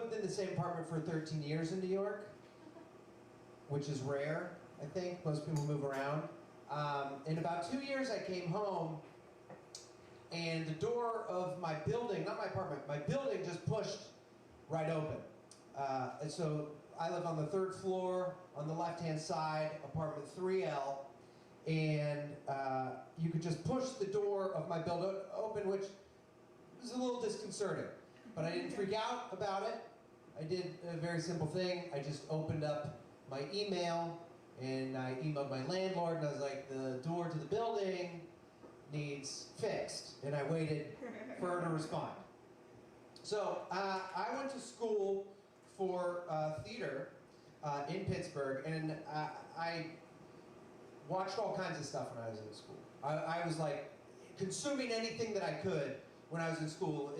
lived in the same apartment for 13 years in New York, which is rare, I think. Most people move around. In about 2 years, I came home, and the door of my building, not my apartment, my building just pushed right open. And so I live on the 3rd floor, on the left-hand side, apartment 3L, and you could just push the door of my building open, which was a little disconcerting. But I didn't freak out about it. I did a very simple thing. I just opened up my email, and I emailed my landlord, and I was like, the door to the building needs fixed. And I waited for her to respond. So I went to school for theater in Pittsburgh, and I watched all kinds of stuff when I was in school. I was like consuming anything that I could when I was in school,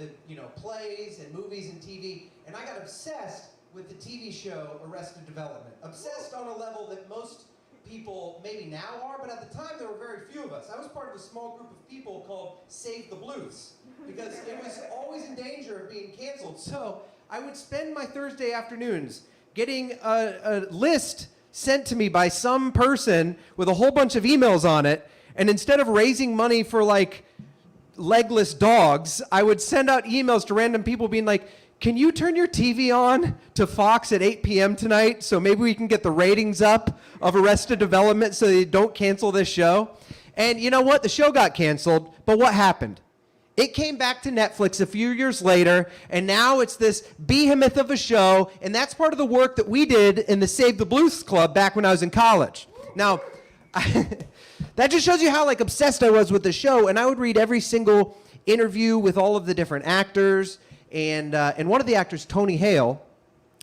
plays and movies and TV, and I got obsessed with the TV show Arrested Development. Obsessed on a level that most people maybe now are, but at the time there were very few of us. I was part of a small group of people called Save the Blues, because it was always in danger of being canceled. So I would spend my Thursday afternoons getting a list sent to me by some person with a whole bunch of emails on it, and instead of raising money for like legless dogs, I would send out emails to random people being like, can you turn your TV on to Fox at 8 p.m. tonight so maybe we can get the ratings up of Arrested Development so they don't cancel this show? And you know what? The show got canceled, but what happened? It came back to Netflix a few years later, and now it's this behemoth of a show, and that's part of the work that we did in the Save the Blues Club back when I was in college. Now, that just shows you how obsessed I was with the show, and I would read every single interview with all of the different actors, and one of the actors, Tony Hale,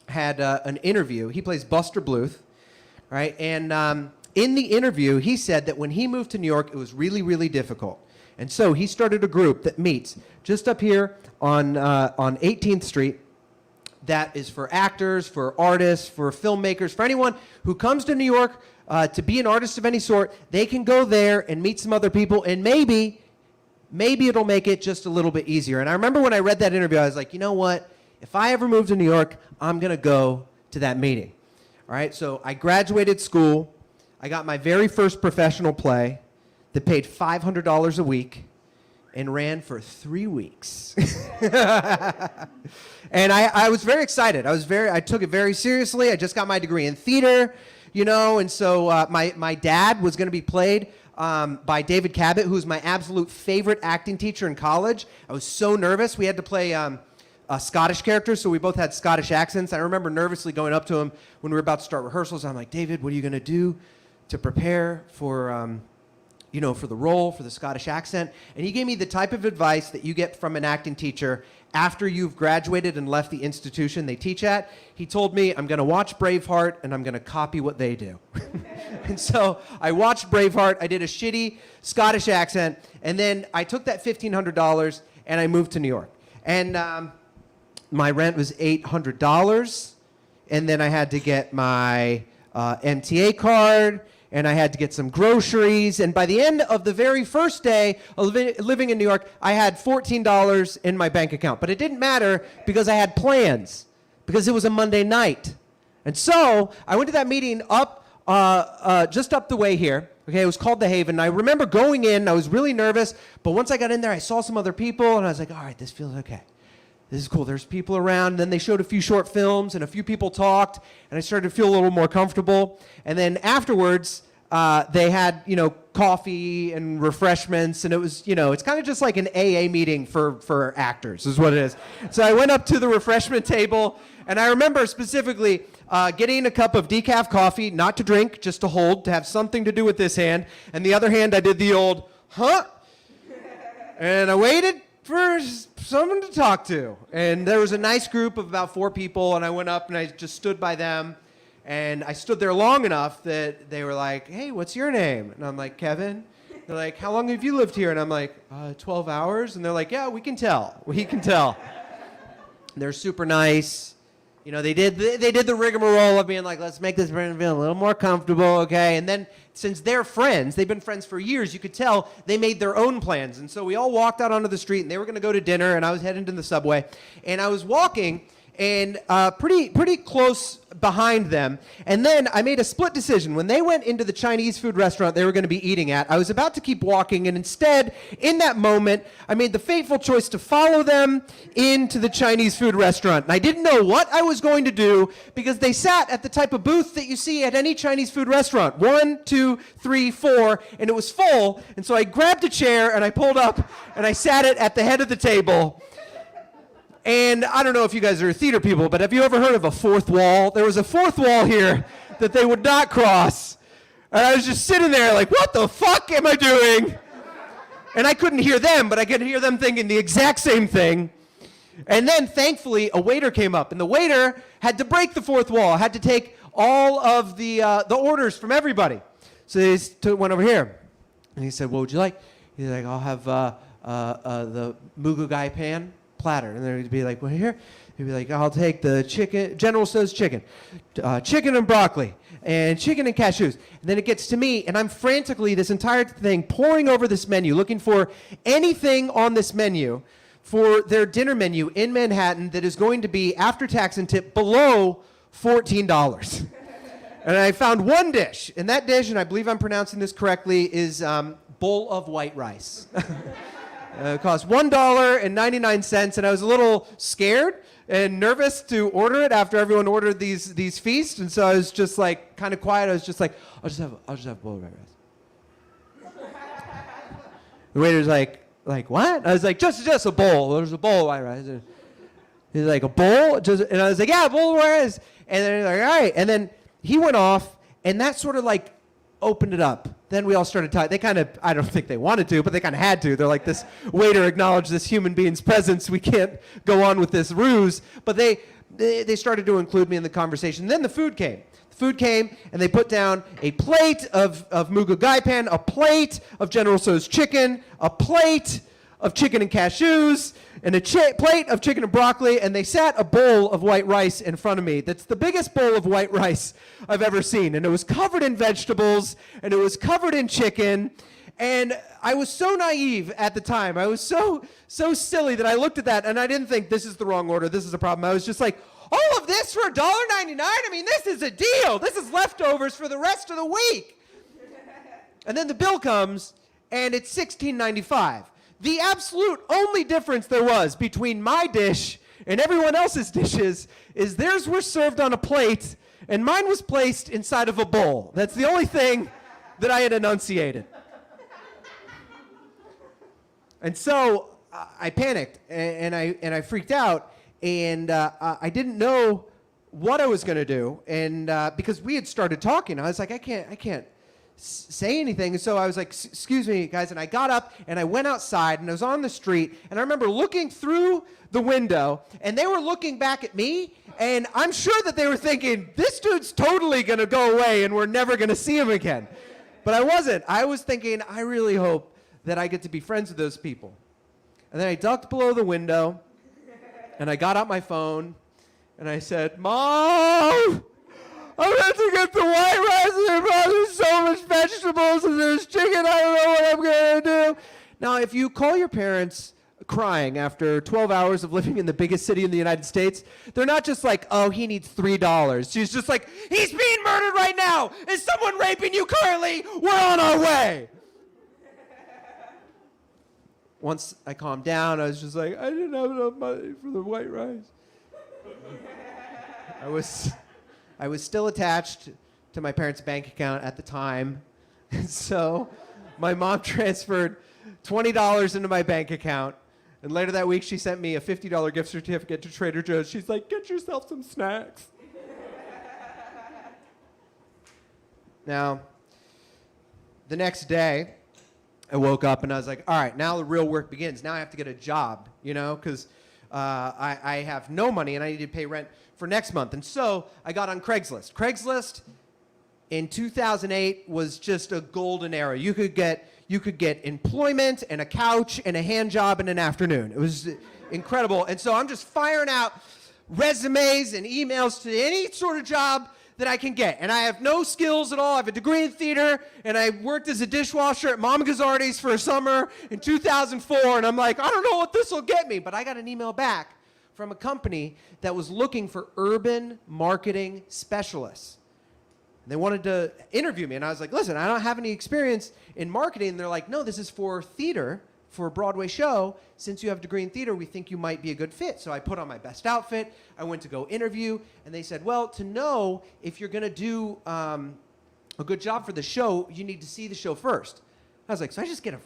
had an interview. He plays Buster Bluth, right? And in the interview, he said that when he moved to New York, it was really, really difficult. And so he started a group that meets just up here on 18th Street that is for actors, for artists, for filmmakers, for anyone who comes to New York to be an artist of any sort. They can go there and meet some other people, and maybe it'll make it just a little bit easier. And I remember when I read that interview, I was like, you know what? If I ever move to New York, I'm going to go to that meeting. All right, so I graduated school. I got my very first professional play that paid $500 a week and ran for 3 weeks. And I was very excited. I took it very seriously. I just got my degree in theater, and so my dad was going to be played by David Cabot, who's my absolute favorite acting teacher in college. I was so nervous. We had to play Scottish characters, so we both had Scottish accents. I remember nervously going up to him when we were about to start rehearsals. I'm like, David, what are you going to do to prepare for for the role, for the Scottish accent? And he gave me the type of advice that you get from an acting teacher after you've graduated and left the institution they teach at. He told me, I'm going to watch Braveheart and I'm going to copy what they do. And so I watched Braveheart. I did a shitty Scottish accent, and then I took that $1,500 and I moved to New York. And my rent was $800, and then I had to get my MTA card, and I had to get some groceries. And by the end of the very first day of living in New York, I had $14 in my bank account. But it didn't matter because I had plans, because it was a Monday night. And so I went to that meeting up, just up the way here. Okay, it was called The Haven. I remember going in, I was really nervous, but once I got in there, I saw some other people, and I was like, all right, this feels okay. This is cool. There's people around. And then they showed a few short films, and a few people talked, and I started to feel a little more comfortable. And then afterwards, they had, coffee and refreshments, and it was, it's kind of just like an AA meeting for actors is what it is. So I went up to the refreshment table, and I remember specifically getting a cup of decaf coffee, not to drink, just to hold, to have something to do with this hand. And the other hand, I did the old, huh? And I waited for someone to talk to. And there was a nice group of about 4 people, and I went up and I just stood by them. And I stood there long enough that they were like, hey, what's your name? And I'm like, Kevin. They're like, how long have you lived here? And I'm like, 12 hours. And they're like, yeah, we can tell. We can tell. They're super nice. They did the rigmarole of being like, let's make this feel a little more comfortable, okay? And then since they're friends, they've been friends for years, you could tell they made their own plans. And so we all walked out onto the street, and they were going to go to dinner, and I was heading to the subway. And I was walking, and pretty close behind them. And then I made a split decision. When they went into the Chinese food restaurant they were going to be eating at, I was about to keep walking, and instead, in that moment, I made the fateful choice to follow them into the Chinese food restaurant. And I didn't know what I was going to do because they sat at the type of booth that you see at any Chinese food restaurant. 1, 2, 3, 4, and it was full. And so I grabbed a chair and I pulled up and I sat it at the head of the table. And I don't know if you guys are theater people, but have you ever heard of a fourth wall? There was a fourth wall here that they would not cross. And I was just sitting there like, what the fuck am I doing? And I couldn't hear them, but I could hear them thinking the exact same thing. And then, thankfully, a waiter came up, and the waiter had to break the fourth wall, had to take all of the orders from everybody. So they went over here, and he said, what would you like? He's like, I'll have the mugu gai pan platter. And then he'd be like, well, here. He'd be like, I'll take the chicken, General Tso's chicken, chicken and broccoli, and chicken and cashews. And then it gets to me, and I'm frantically, this entire thing, poring over this menu, looking for anything on this menu for their dinner menu in Manhattan that is going to be, after tax and tip, below $14. And I found one dish, and that dish, and I believe I'm pronouncing this correctly, is bowl of white rice. It cost $1.99, and I was a little scared and nervous to order it after everyone ordered these feasts, and so I was just like kind of quiet. I was just like, I'll just have a bowl of white rice. The waiter's like what? I was like, just a bowl. There's a bowl of white rice. And he's like, a bowl? And I was like, yeah, a bowl of white rice. And then he's like, all right. And then he went off, and that sort of like opened it up. Then we all started talking. They kind of, I don't think they wanted to, but they kind of had to. They're like, this waiter acknowledged this human being's presence. We can't go on with this ruse. But they started to include me in the conversation. Then the food came. The food came, and they put down a plate of mugu gai pan, a plate of General Tso's chicken, a plate of chicken and cashews, and a plate of chicken and broccoli, and they sat a bowl of white rice in front of me. That's the biggest bowl of white rice I've ever seen, and it was covered in vegetables, and it was covered in chicken, and I was so naive at the time. I was so silly that I looked at that, and I didn't think this is the wrong order, this is a problem. I was just like, all of this for $1.99? I mean, this is a deal. This is leftovers for the rest of the week. And then the bill comes, and it's $16.95. The absolute only difference there was between my dish and everyone else's dishes is theirs were served on a plate and mine was placed inside of a bowl. That's the only thing that I had enunciated. And so I panicked and I freaked out, and I didn't know what I was going to do, and because we had started talking, I was like, I can't say anything. And so I was like, excuse me, guys. And I got up and I went outside and I was on the street. And I remember looking through the window and they were looking back at me. And I'm sure that they were thinking, this dude's totally going to go away and we're never going to see him again. But I wasn't. I was thinking, I really hope that I get to be friends with those people. And then I ducked below the window and I got out my phone and I said, Mom! I'm about to get the white rice, and there's so much vegetables, and there's chicken, I don't know what I'm going to do. Now, if you call your parents crying after 12 hours of living in the biggest city in the United States, they're not just like, oh, he needs $3. She's just like, he's being murdered right now. Is someone raping you currently? We're on our way. Once I calmed down, I was just like, I didn't have enough money for the white rice. I was still attached to my parents' bank account at the time. And so my mom transferred $20 into my bank account. And later that week, she sent me a $50 gift certificate to Trader Joe's. She's like, get yourself some snacks. Now, the next day, I woke up and I was like, all right, now the real work begins. Now I have to get a job, because I have no money and I need to pay rent for next month. And so I got on Craigslist. Craigslist in 2008 was just a golden era. You could get employment and a couch and a hand job in an afternoon. It was incredible. And so I'm just firing out resumes and emails to any sort of job that I can get. And I have no skills at all. I have a degree in theater, and I worked as a dishwasher at Mama Gazzardi's for a summer in 2004. And I'm like, I don't know what this will get me. But I got an email back from a company that was looking for urban marketing specialists. They wanted to interview me, and I was like, listen, I don't have any experience in marketing. And they're like, no, this is for theater, for a Broadway show. Since you have a degree in theater, we think you might be a good fit. So I put on my best outfit. I went to go interview, and they said, well, to know if you're going to do a good job for the show, you need to see the show first. I was like, so I just get a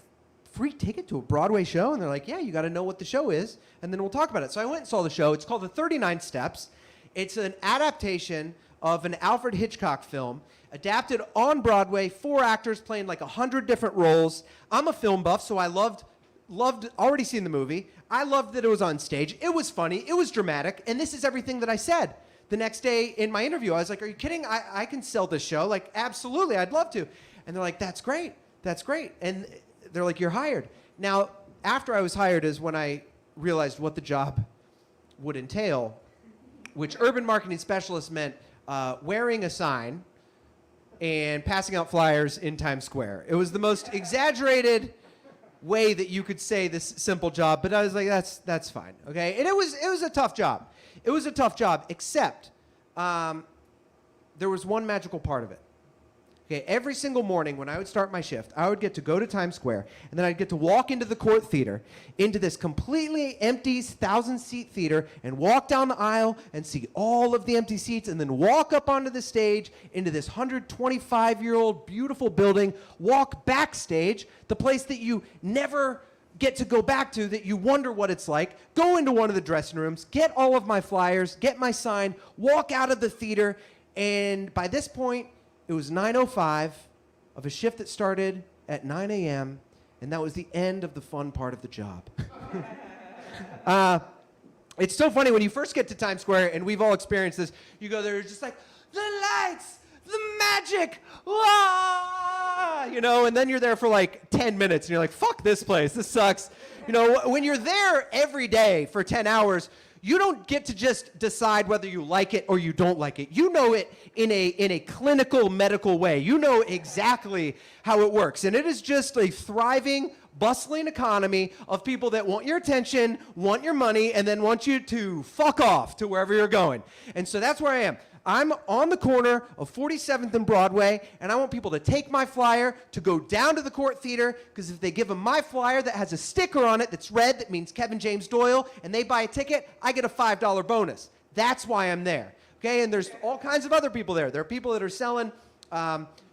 free ticket to a Broadway show? And they're like, yeah, you got to know what the show is, and then we'll talk about it. So I went and saw the show. It's called The 39 Steps. It's an adaptation of an Alfred Hitchcock film, adapted on Broadway, 4 actors playing like 100 different roles. I'm a film buff, so I loved already seen the movie. I loved that it was on stage. It was funny. It was dramatic. And this is everything that I said. The next day in my interview, I was like, are you kidding? I can sell this show. Like, absolutely, I'd love to. And they're like, that's great. That's great. And they're like, you're hired. Now, after I was hired is when I realized what the job would entail, which urban marketing specialist meant wearing a sign and passing out flyers in Times Square. It was the most exaggerated way that you could say this simple job, but I was like, that's fine, okay? And it was a tough job. It was a tough job, except there was one magical part of it. Okay, every single morning when I would start my shift, I would get to go to Times Square, and then I'd get to walk into the Court Theater, into this completely empty 1,000-seat theater, and walk down the aisle and see all of the empty seats, and then walk up onto the stage into this 125-year-old beautiful building, walk backstage, the place that you never get to go back to, that you wonder what it's like, go into one of the dressing rooms, get all of my flyers, get my sign, walk out of the theater, and by this point, it was 9:05 of a shift that started at 9 a.m., and that was the end of the fun part of the job. It's so funny when you first get to Times Square, and we've all experienced this, you go there, it's just like, the lights, the magic, ah! You know, and then you're there for like 10 minutes, and you're like, fuck this place, this sucks. You know, when you're there every day for 10 hours, you don't get to just decide whether you like it or you don't like it. You know it in a clinical, medical way. You know exactly how it works. And it is just a thriving, bustling economy of people that want your attention, want your money, and then want you to fuck off to wherever you're going. And so that's where I am. I'm on the corner of 47th and Broadway, and I want people to take my flyer, to go down to the Court Theater, because if they give them my flyer that has a sticker on it that's red, that means Kevin James Doyle, and they buy a ticket, I get a $5 bonus. That's why I'm there. Okay, and there's all kinds of other people there. There are people that are selling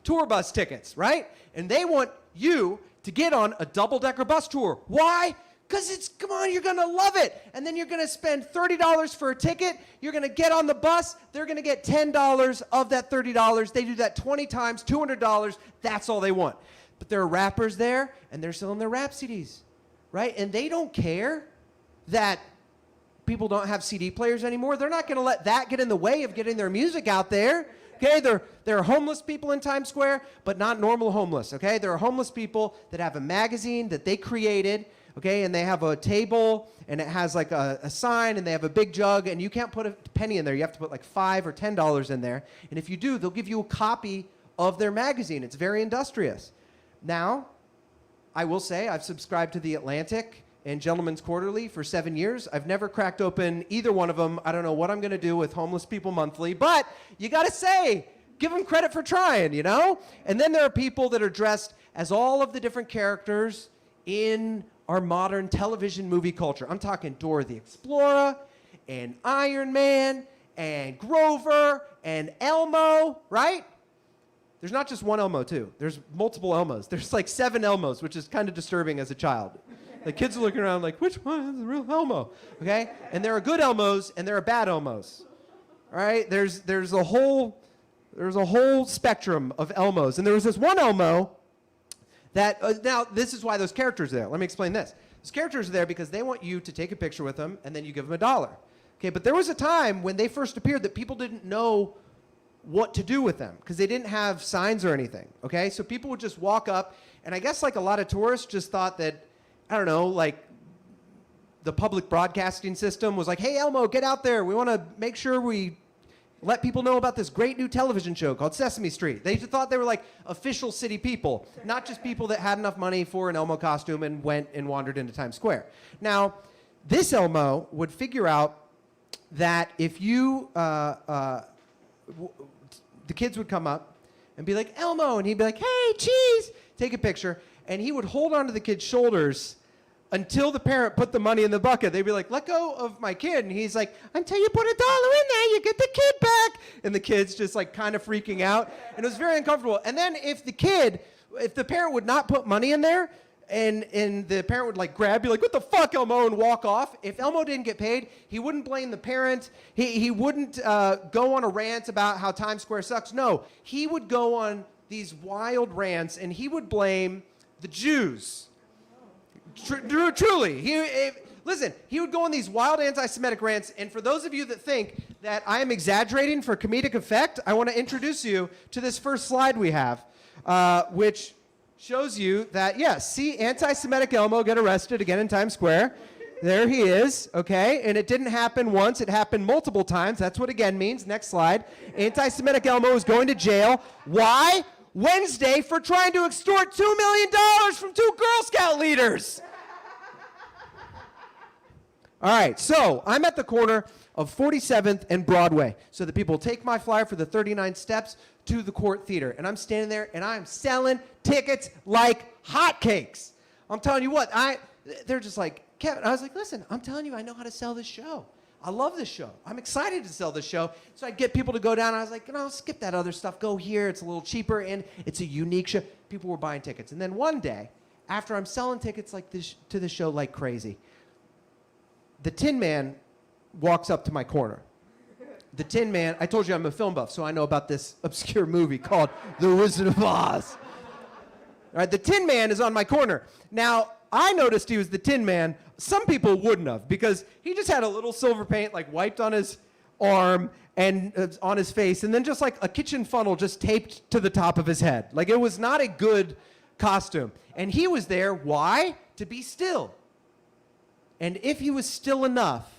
tour bus tickets, right? And they want you to get on a double-decker bus tour. Why? Because come on, you're going to love it. And then you're going to spend $30 for a ticket. You're going to get on the bus. They're going to get $10 of that $30. They do that 20 times, $200. That's all they want. But there are rappers there, and they're selling their rap CDs, right? And they don't care that people don't have CD players anymore. They're not going to let that get in the way of getting their music out there. Okay, there are homeless people in Times Square, but not normal homeless, okay? There are homeless people that have a magazine that they created, okay, and they have a table, and it has like a sign, and they have a big jug, and you can't put a penny in there. You have to put like $5 or $10 in there, and if you do, they'll give you a copy of their magazine. It's very industrious. Now, I will say I've subscribed to The Atlantic and Gentleman's Quarterly for 7 years. I've never cracked open either one of them. I don't know what I'm going to do with Homeless People Monthly, but you got to say, give them credit for trying, you know? And then there are people that are dressed as all of the different characters in our modern television movie culture. I'm talking Dora the Explorer, and Iron Man, and Grover, and Elmo, right? There's not just one Elmo, too. There's multiple Elmos. There's like 7 Elmos, which is kind of disturbing as a child. The kids are looking around like, which one is the real Elmo? Okay? And there are good Elmos, and there are bad Elmos. All right? There's a whole spectrum of Elmos. And there was this one Elmo that, now, this is why those characters are there. Let me explain this. Those characters are there because they want you to take a picture with them, and then you give them $1. Okay, but there was a time when they first appeared that people didn't know what to do with them because they didn't have signs or anything, okay? So people would just walk up, and I guess like a lot of tourists just thought that, I don't know, like the public broadcasting system was like, hey, Elmo, get out there. We want to make sure we let people know about this great new television show called Sesame Street. They just thought they were like official city people, not just people that had enough money for an Elmo costume and went and wandered into Times Square. Now, this Elmo would figure out that if you, the kids would come up and be like, Elmo, and he'd be like, hey, cheese, take a picture, and he would hold onto the kid's shoulders until the parent put the money in the bucket. They'd be like, let go of my kid. And he's like, until you put $1 in there, you get the kid back. And the kid's just like kind of freaking out. And it was very uncomfortable. And then if the parent would not put money in there, and the parent would like grab, be like, what the fuck, Elmo, and walk off. If Elmo didn't get paid, he wouldn't blame the parent. He wouldn't go on a rant about how Times Square sucks. No, he would go on these wild rants, and he would blame the Jews. Truly. Listen, he would go on these wild anti-Semitic rants, and for those of you that think that I am exaggerating for comedic effect, I want to introduce you to this first slide we have, which shows you that, yes, see anti-Semitic Elmo get arrested again in Times Square. There he is, okay? And it didn't happen once, it happened multiple times. That's what again means. Next slide. Anti-Semitic Elmo is going to jail. Why? Wednesday for trying to extort $2 million from 2 Girl Scout leaders. All right, so I'm at the corner of 47th and Broadway. So the people take my flyer for the 39 steps to the Court Theater. And I'm standing there, and I'm selling tickets like hotcakes. I'm telling you what, they're just like, Kevin, I was like, listen, I'm telling you, I know how to sell this show. I love this show. I'm excited to sell this show. So I'd get people to go down. I was like, no, skip that other stuff. Go here. It's a little cheaper, and it's a unique show. People were buying tickets. And then one day, after I'm selling tickets like this to the show like crazy, the Tin Man walks up to my corner. The Tin Man, I told you I'm a film buff, so I know about this obscure movie called The Wizard of Oz. All right, the Tin Man is on my corner. Now, I noticed he was the Tin Man. Some people wouldn't have, because he just had a little silver paint like wiped on his arm and on his face, and then just like a kitchen funnel just taped to the top of his head. Like, it was not a good costume. And he was there, why? To be still. And if he was still enough,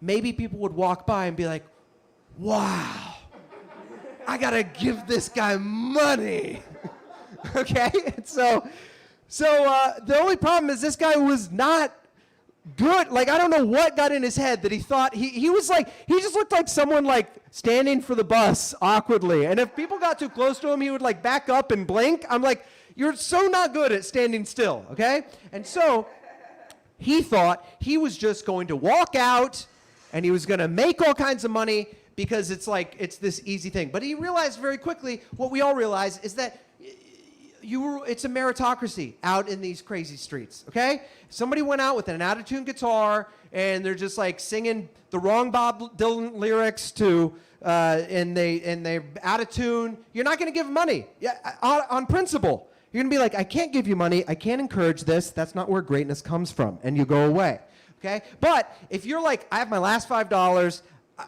maybe people would walk by and be like, wow, I gotta give this guy money. Okay? So the only problem is this guy was not good. Like, I don't know what got in his head that he thought he was like, he just looked like someone like standing for the bus awkwardly. And if people got too close to him, he would like back up and blink. I'm like, you're so not good at standing still, okay? And so he thought he was just going to walk out and he was going to make all kinds of money because it's like, it's this easy thing. But he realized very quickly, what we all realize is that it's a meritocracy out in these crazy streets, okay? Somebody went out with an out-of-tune guitar and they're just like singing the wrong Bob Dylan lyrics to, and they're out of tune. You're not going to give them money on principle. You're going to be like, I can't give you money. I can't encourage this. That's not where greatness comes from. And you go away, okay? But if you're like, I have my last $5,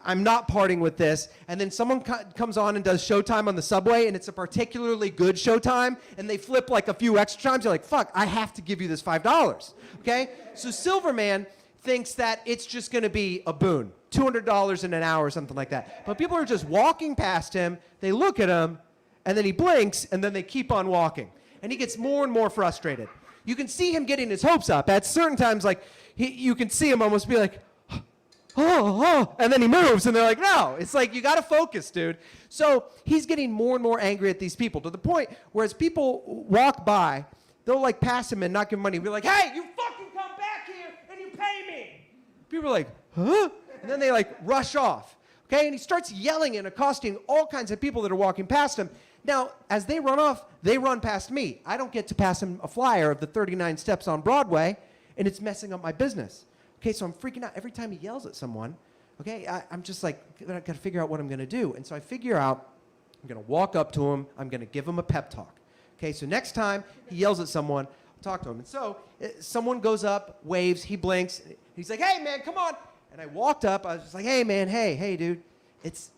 I'm not parting with this, and then someone comes on and does Showtime on the subway, and it's a particularly good Showtime, and they flip like a few extra times, you're like, fuck, I have to give you this $5, okay? So Silverman thinks that it's just going to be a boon, $200 in an hour or something like that. But people are just walking past him, they look at him, and then he blinks, and then they keep on walking. And he gets more and more frustrated. You can see him getting his hopes up. At certain times, like, you can see him almost be like, oh, and then he moves, and they're like, no. It's like, you got to focus, dude. So he's getting more and more angry at these people to the point where as people walk by, they'll like pass him and not give him money. Be like, hey, you fucking come back here and you pay me. People are like, huh? And then they like rush off, okay? And he starts yelling and accosting all kinds of people that are walking past him. Now, as they run off, they run past me. I don't get to pass him a flyer of the 39 steps on Broadway, and it's messing up my business. Okay, so I'm freaking out every time he yells at someone. Okay, I'm just like, I got to figure out what I'm going to do. And so I figure out, I'm going to walk up to him. I'm going to give him a pep talk. Okay, so next time he yells at someone, I'll talk to him. And so someone goes up, waves, he blinks. He's like, hey, man, come on. And I walked up. I was just like, hey, man, hey, dude. It's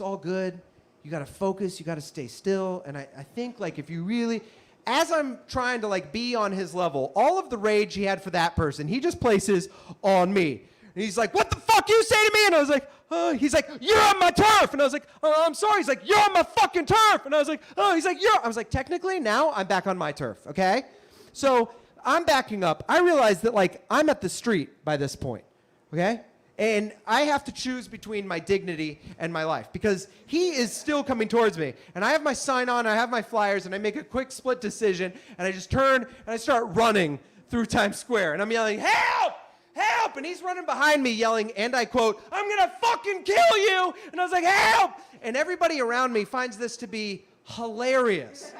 all good. You got to focus. You got to stay still. And I think, like, if you really, as I'm trying to, like, be on his level, all of the rage he had for that person, he just places on me. And he's like, what the fuck you say to me? And I was like, oh. He's like, you're on my turf. And I was like, oh, I'm sorry. He's like, you're on my fucking turf. And I was like, oh. He's like, I was like, technically, now I'm back on my turf, okay? So I'm backing up. I realize that, like, I'm at the street by this point, okay? And I have to choose between my dignity and my life because he is still coming towards me. And I have my sign on, I have my flyers, and I make a quick split decision, and I just turn and I start running through Times Square. And I'm yelling, help! Help! And he's running behind me yelling, and I quote, I'm gonna fucking kill you! And I was like, help! And everybody around me finds this to be hilarious.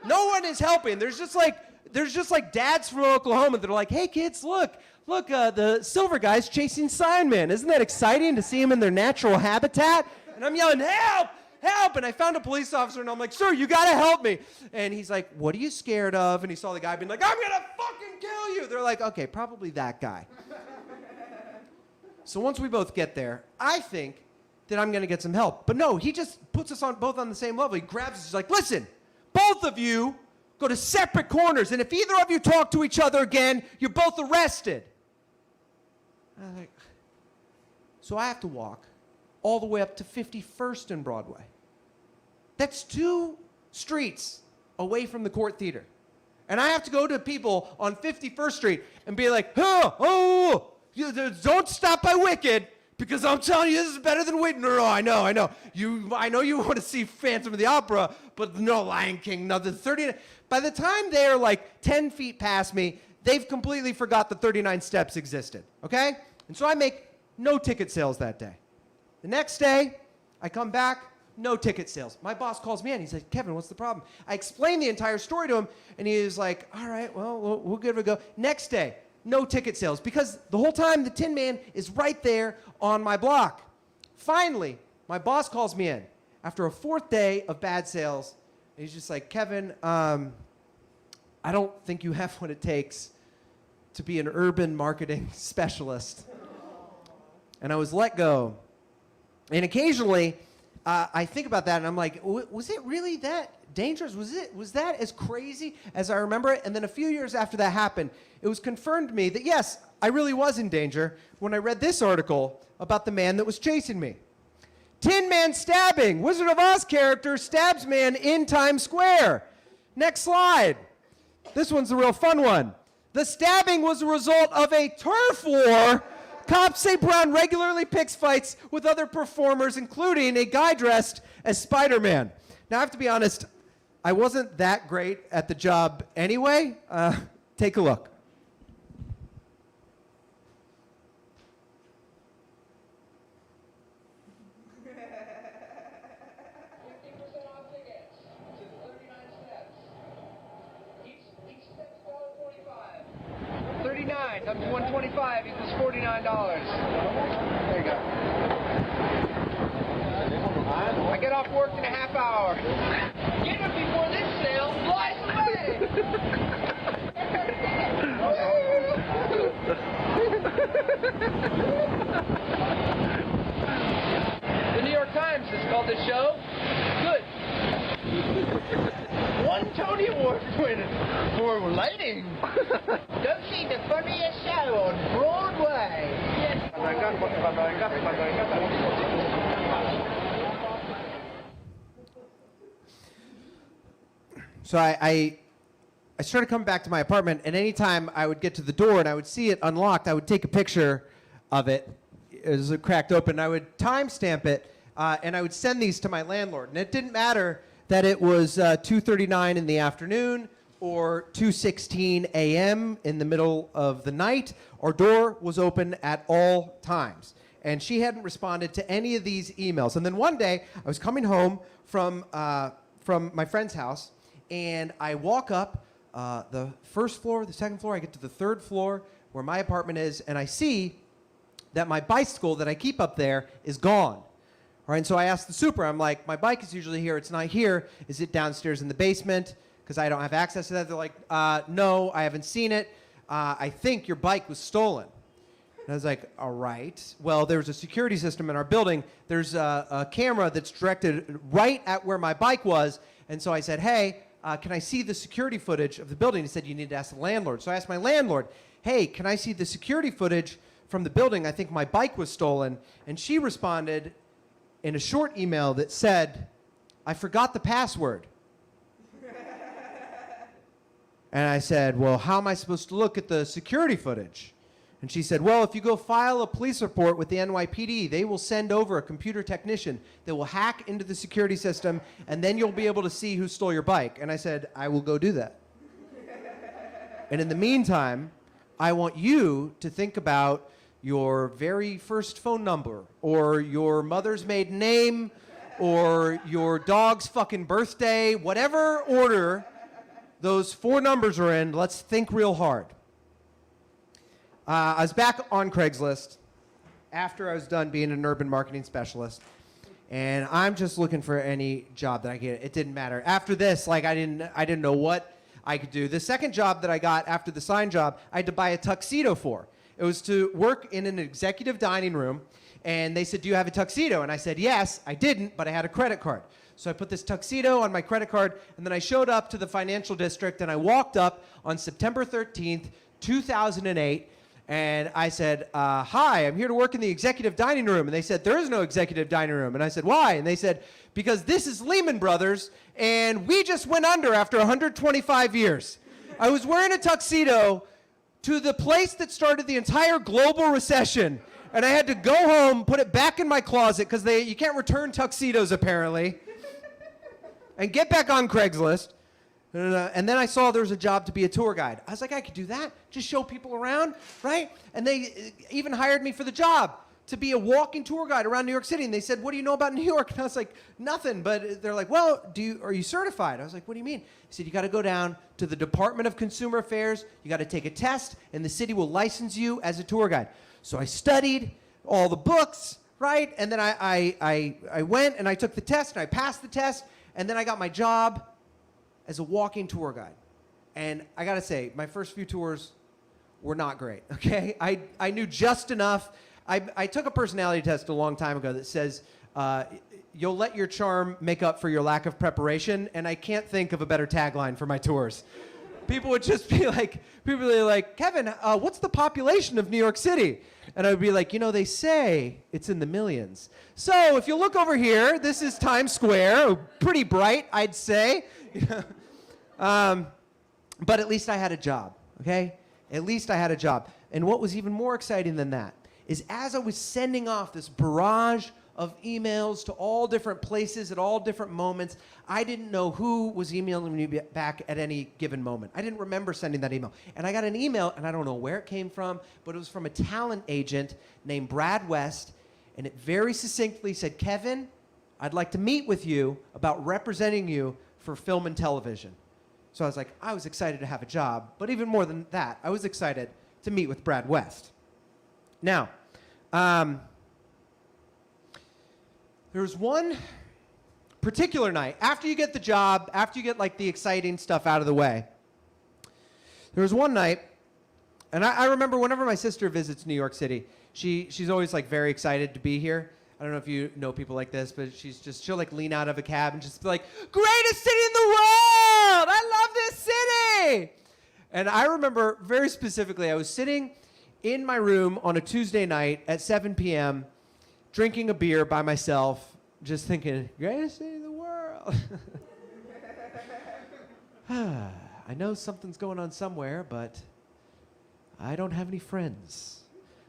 No one is helping. There's just like dads from Oklahoma that are like, hey kids, look, the silver guy's chasing sign man. Isn't that exciting to see him in their natural habitat? And I'm yelling, help, help. And I found a police officer and I'm like, sir, you gotta help me. And he's like, what are you scared of? And he saw the guy being like, I'm gonna fucking kill you. They're like, okay, probably that guy. So once we both get there, I think that I'm gonna get some help. But no, he just puts us both on the same level. He grabs us, he's like, listen, both of you go to separate corners, and if either of you talk to each other again, you're both arrested. And I'm like, so I have to walk all the way up to 51st and Broadway. That's 2 streets away from the Court Theater. And I have to go to people on 51st Street and be like, don't stop by Wicked, because I'm telling you, this is better than Wicked. No, I know. I know you want to see Phantom of the Opera, but no Lion King, nothing. 39. By the time they're like 10 feet past me, they've completely forgot that 39 steps existed, okay? And so I make no ticket sales that day. The next day, I come back, no ticket sales. My boss calls me in. He's like, Kevin, what's the problem? I explained the entire story to him, and he was like, all right, well, we'll give it a go. Next day, no ticket sales, because the whole time the Tin Man is right there on my block. Finally, my boss calls me in after a 4th day of bad sales. And he's just like, Kevin, I don't think you have what it takes to be an urban marketing specialist. And I was let go. And occasionally, I think about that and I'm like, was it really that dangerous? Was that as crazy as I remember it? And then a few years after that happened, it was confirmed to me that yes, I really was in danger when I read this article about the man that was chasing me. Tin Man stabbing. Wizard of Oz character stabs man in Times Square. Next slide. This one's the real fun one. The stabbing was a result of a turf war. Cops say Brown regularly picks fights with other performers, including a guy dressed as Spider-Man. Now, I have to be honest, I wasn't that great at the job anyway. Take a look. Times 125 equals $49. There you go. I get off work in a half hour. Get it before this sale flies away. The New York Times has called this show good. 1 Tony Award winner for lighting. Go see the funniest show on Broadway. So I started coming back to my apartment, and anytime I would get to the door and I would see it unlocked, I would take a picture of it as it cracked open. I would timestamp it, and I would send these to my landlord. And it didn't matter that it was 2:39 in the afternoon or 2:16 a.m. in the middle of the night. Our door was open at all times. And she hadn't responded to any of these emails. And then one day, I was coming home from my friend's house, and I walk up the first floor, the second floor, I get to the 3rd floor where my apartment is, and I see that my bicycle that I keep up there is gone. All right, and so I asked the super, I'm like, my bike is usually here, it's not here. Is it downstairs in the basement? Because I don't have access to that. They're like, no, I haven't seen it. I think your bike was stolen. And I was like, all right. Well, there's a security system in our building. There's a camera that's directed right at where my bike was. And so I said, hey, can I see the security footage of the building? He said, you need to ask the landlord. So I asked my landlord, hey, can I see the security footage from the building? I think my bike was stolen. And she responded in a short email that said, I forgot the password. And I said, well, how am I supposed to look at the security footage? And she said, well, if you go file a police report with the NYPD, they will send over a computer technician that will hack into the security system, and then you'll be able to see who stole your bike. And I said, I will go do that. And in the meantime, I want you to think about your very first phone number, or your mother's maiden name, or your dog's fucking birthday, whatever order those 4 numbers are in. Let's think real hard. I was back on Craigslist after I was done being an urban marketing specialist, and I'm just looking for any job that I get. It didn't matter. After this, like I didn't know what I could do. The second job that I got after the sign job, I had to buy a tuxedo for. It was to work in an executive dining room, and they said, do you have a tuxedo? And I said, yes. I didn't, but I had a credit card. So I put this tuxedo on my credit card, and then I showed up to the financial district, and I walked up on September 13th, 2008, and I said, hi, I'm here to work in the executive dining room. And they said, there is no executive dining room. And I said, why? And they said, because this is Lehman Brothers, and we just went under after 125 years. I was wearing a tuxedo to the place that started the entire global recession. And I had to go home, put it back in my closet, because you can't return tuxedos, apparently, and get back on Craigslist. And then I saw there was a job to be a tour guide. I was like, I could do that. Just show people around, right? And they even hired me for the job to be a walking tour guide around New York City. And they said, what do you know about New York? And I was like, nothing. But they're like, well, are you certified? I was like, what do you mean? He said, you got to go down to the Department of Consumer Affairs. You got to take a test, and the city will license you as a tour guide. So I studied all the books, right? And then I went and I took the test, and I passed the test. And then I got my job as a walking tour guide. And I gotta say, my first few tours were not great, okay? I knew just enough. I took a personality test a long time ago that says, you'll let your charm make up for your lack of preparation, and I can't think of a better tagline for my tours. People would just be like, Kevin, what's the population of New York City? And I would be like, they say it's in the millions. So if you look over here, this is Times Square, pretty bright, I'd say. But at least I had a job, okay? At least I had a job. And what was even more exciting than that is as I was sending off this barrage of emails to all different places at all different moments, I didn't know who was emailing me back at any given moment. I didn't remember sending that email. And I got an email, and I don't know where it came from, but it was from a talent agent named Brad West, and it very succinctly said, Kevin, I'd like to meet with you about representing you for film and television. So I was excited to have a job, but even more than that, I was excited to meet with Brad West. Now, there was one particular night, after you get the job, after you get the exciting stuff out of the way, there was one night, and I remember whenever my sister visits New York City, she's always very excited to be here. I don't know if you know people like this, but she'll lean out of a cab and just be like, greatest city in the world! I love this city! And I remember very specifically, I was sitting in my room on a Tuesday night at 7 p.m., drinking a beer by myself, just thinking, greatest city in the world. I know something's going on somewhere, but I don't have any friends.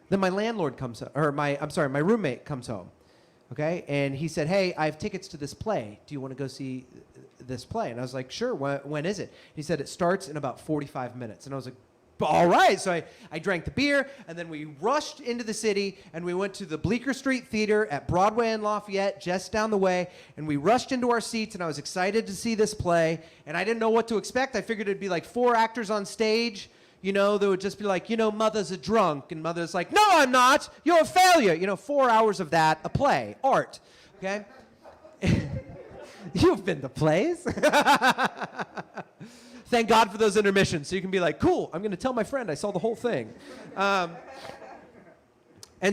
Then my landlord comes, my roommate comes home, okay? And he said, hey, I have tickets to this play. Do you want to go see this play? And I was like, sure, when is it? He said, it starts in about 45 minutes. And I was like, all right. So I drank the beer, and then we rushed into the city, and we went to the Bleecker Street Theater at Broadway and Lafayette, just down the way, and we rushed into our seats, and I was excited to see this play, and I didn't know what to expect. I figured it'd be 4 actors on stage, they would just be like, Mother's a drunk, and Mother's like, no, I'm not. You're a failure. 4 hours of that, a play, art, okay? You've been to plays. Thank God for those intermissions, so you can be like, cool, I'm going to tell my friend I saw the whole thing. And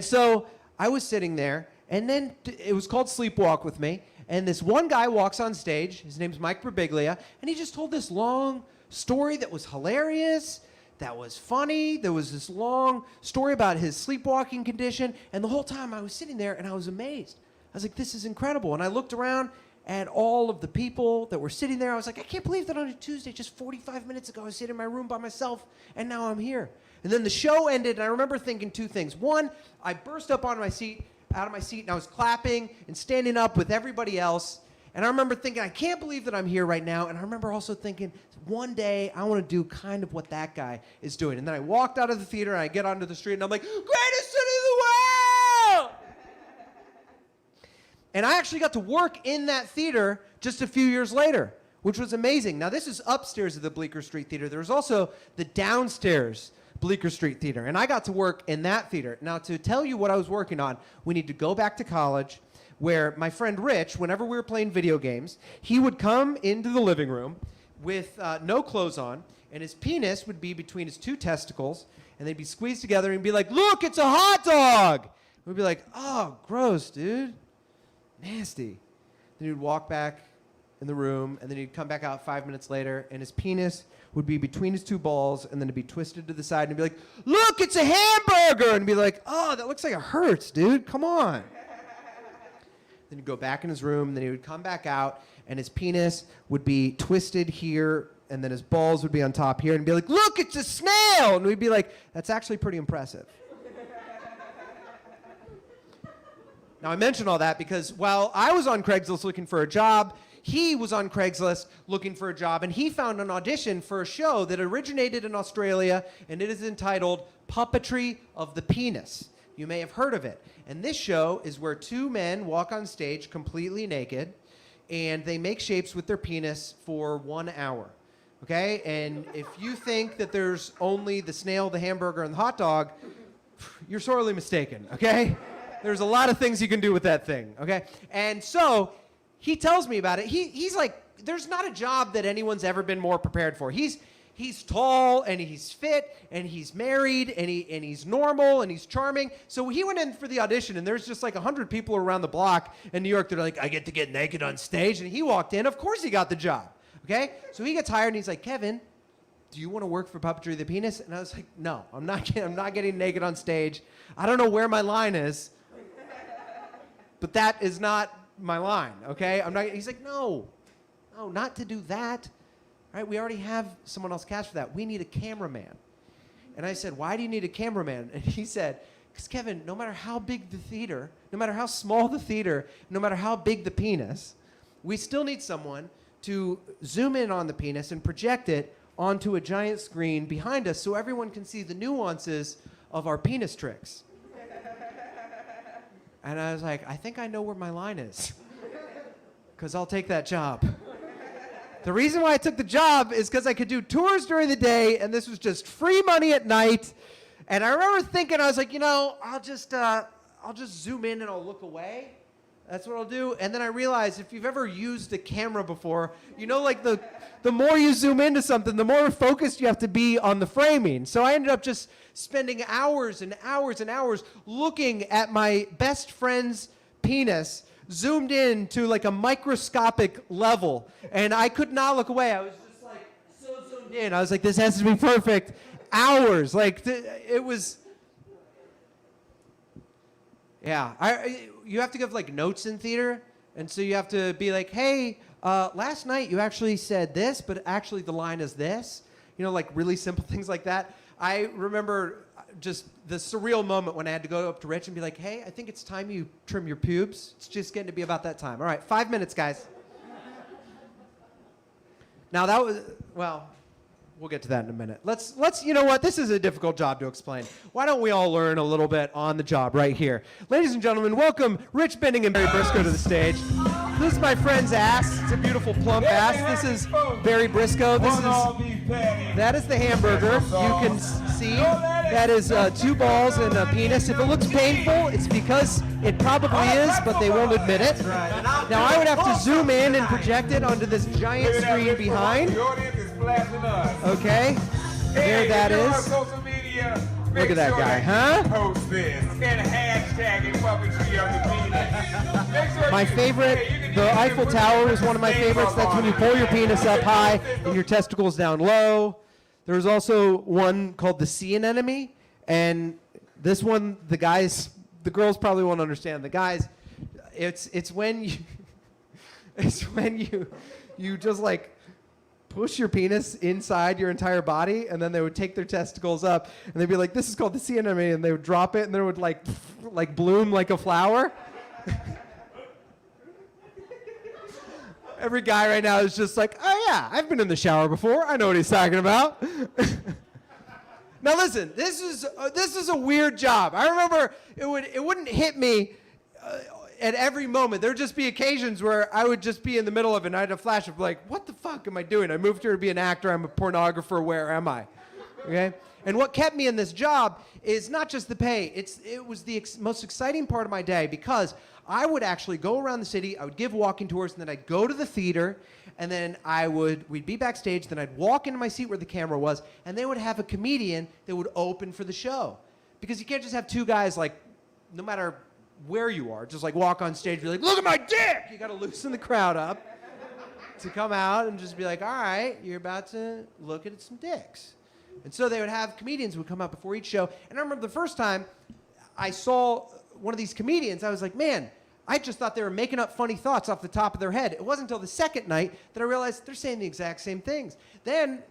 so I was sitting there, and then it was called Sleepwalk with me, and this one guy walks on stage. His name's Mike Birbiglia, and he just told this long story that was hilarious, that was funny. There was this long story about his sleepwalking condition, and the whole time I was sitting there, and I was amazed. I was like, this is incredible. And I looked around at all of the people that were sitting there. I was like, I can't believe that on a Tuesday, just 45 minutes ago, I was sitting in my room by myself, and now I'm here. And then the show ended, and I remember thinking two things. One, I burst up out of my seat, and I was clapping and standing up with everybody else. And I remember thinking, I can't believe that I'm here right now. And I remember also thinking, one day I want to do kind of what that guy is doing. And then I walked out of the theater, and I get onto the street, and I'm like, greatest city in the world! And I actually got to work in that theater just a few years later, which was amazing. Now, this is upstairs of the Bleecker Street Theater. There was also the downstairs Bleecker Street Theater, and I got to work in that theater. Now, to tell you what I was working on, we need to go back to college, where my friend Rich, whenever we were playing video games, he would come into the living room with no clothes on, and his penis would be between his two testicles, and they'd be squeezed together and be like, look, it's a hot dog! We'd be like, oh, gross, dude. Nasty. Then he'd walk back in the room, and then he'd come back out 5 minutes later, and his penis would be between his two balls, and then it'd be twisted to the side, and he'd be like, look, it's a hamburger! And be like, oh, that looks like it hurts, dude. Come on. Then he'd go back in his room, and then he would come back out, and his penis would be twisted here, and then his balls would be on top here, and be like, look, it's a snail! And we'd be like, that's actually pretty impressive. Now, I mention all that because while I was on Craigslist looking for a job, he was on Craigslist looking for a job, and he found an audition for a show that originated in Australia, and it is entitled Puppetry of the Penis. You may have heard of it. And this show is where two men walk on stage completely naked, and they make shapes with their penis for 1 hour. Okay? And if you think that there's only the snail, the hamburger, and the hot dog, you're sorely mistaken. Okay? There's a lot of things you can do with that thing. Okay? And so he tells me about it. He's like, there's not a job that anyone's ever been more prepared for. He's tall, and he's fit, and he's married, and he's normal, and he's charming. So he went in for the audition, and there's just like 100 people around the block in New York that are like, I get to get naked on stage. And he walked in. Of course he got the job. Okay? So he gets hired, and he's like, Kevin, do you want to work for Puppetry of the Penis? And I was like, no, I'm not getting naked on stage. I don't know where my line is, but that is not my line, okay? He's like, no, not to do that. All right, we already have someone else cast for that. We need a cameraman. And I said, why do you need a cameraman? And he said, because Kevin, no matter how big the theater, no matter how small the theater, no matter how big the penis, we still need someone to zoom in on the penis and project it onto a giant screen behind us so everyone can see the nuances of our penis tricks. And I was like, I think I know where my line is, because I'll take that job. The reason why I took the job is because I could do tours during the day, and this was just free money at night. And I remember thinking, I was like, I'll just zoom in and I'll look away. That's what I'll do. And then I realized, if you've ever used a camera before, like the more you zoom into something, the more focused you have to be on the framing. So I ended up just spending hours and hours and hours looking at my best friend's penis, zoomed in to like a microscopic level, and I could not look away. I was just like so zoomed in. I was like, this has to be perfect. Hours, like it was. Yeah, you have to give like notes in theater, and so you have to be like, hey, last night you actually said this, but actually the line is this. Like really simple things like that. I remember just the surreal moment when I had to go up to Rich and be like, hey, I think it's time you trim your pubes. It's just getting to be about that time. All right, 5 minutes, guys. Now that was, well, we'll get to that in a minute. Let's, you know what? This is a difficult job to explain. Why don't we all learn a little bit on the job right here? Ladies and gentlemen, welcome Rich Benning and Barry Briscoe to the stage. This is my friend's ass. It's a beautiful plump ass. This is Barry Briscoe. That is the hamburger. You can see that is 2 balls and a penis. If it looks painful, it's because it probably is, but they won't admit it. Now I would have to zoom in and project it onto this giant screen behind. Okay, there that is. Look at that guy, huh? My favorite, the Eiffel Tower is one of my favorites. That's when you pull your penis up high and your testicles down low. There's also one called the Sea Anemone, and this one, the girls probably won't understand. The guys, it's when you, it's when you just like push your penis inside your entire body, and then they would take their testicles up, and they'd be like, this is called the sea anemone, and they would drop it, and then it would like bloom like a flower. Every guy right now is just like, oh yeah, I've been in the shower before. I know what he's talking about. Now listen, this is a weird job. I remember it wouldn't hit me at every moment. There would just be occasions where I would just be in the middle of it, and I had a flash of like, what the fuck am I doing? I moved here to be an actor. I'm a pornographer. Where am I? Okay? And what kept me in this job is not just the pay. It was the most exciting part of my day, because I would actually go around the city, I would give walking tours, and then I'd go to the theater, and then we'd be backstage, then I'd walk into my seat where the camera was, and they would have a comedian that would open for the show. Because you can't just have two guys, like, no matter where you are, just like walk on stage and be like, look at my dick! You gotta loosen the crowd up to come out and just be like, all right, you're about to look at some dicks. And so they would have comedians who would come out before each show. And I remember the first time I saw one of these comedians, I was like, man, I just thought they were making up funny thoughts off the top of their head. It wasn't until the second night that I realized they're saying the exact same things. Then,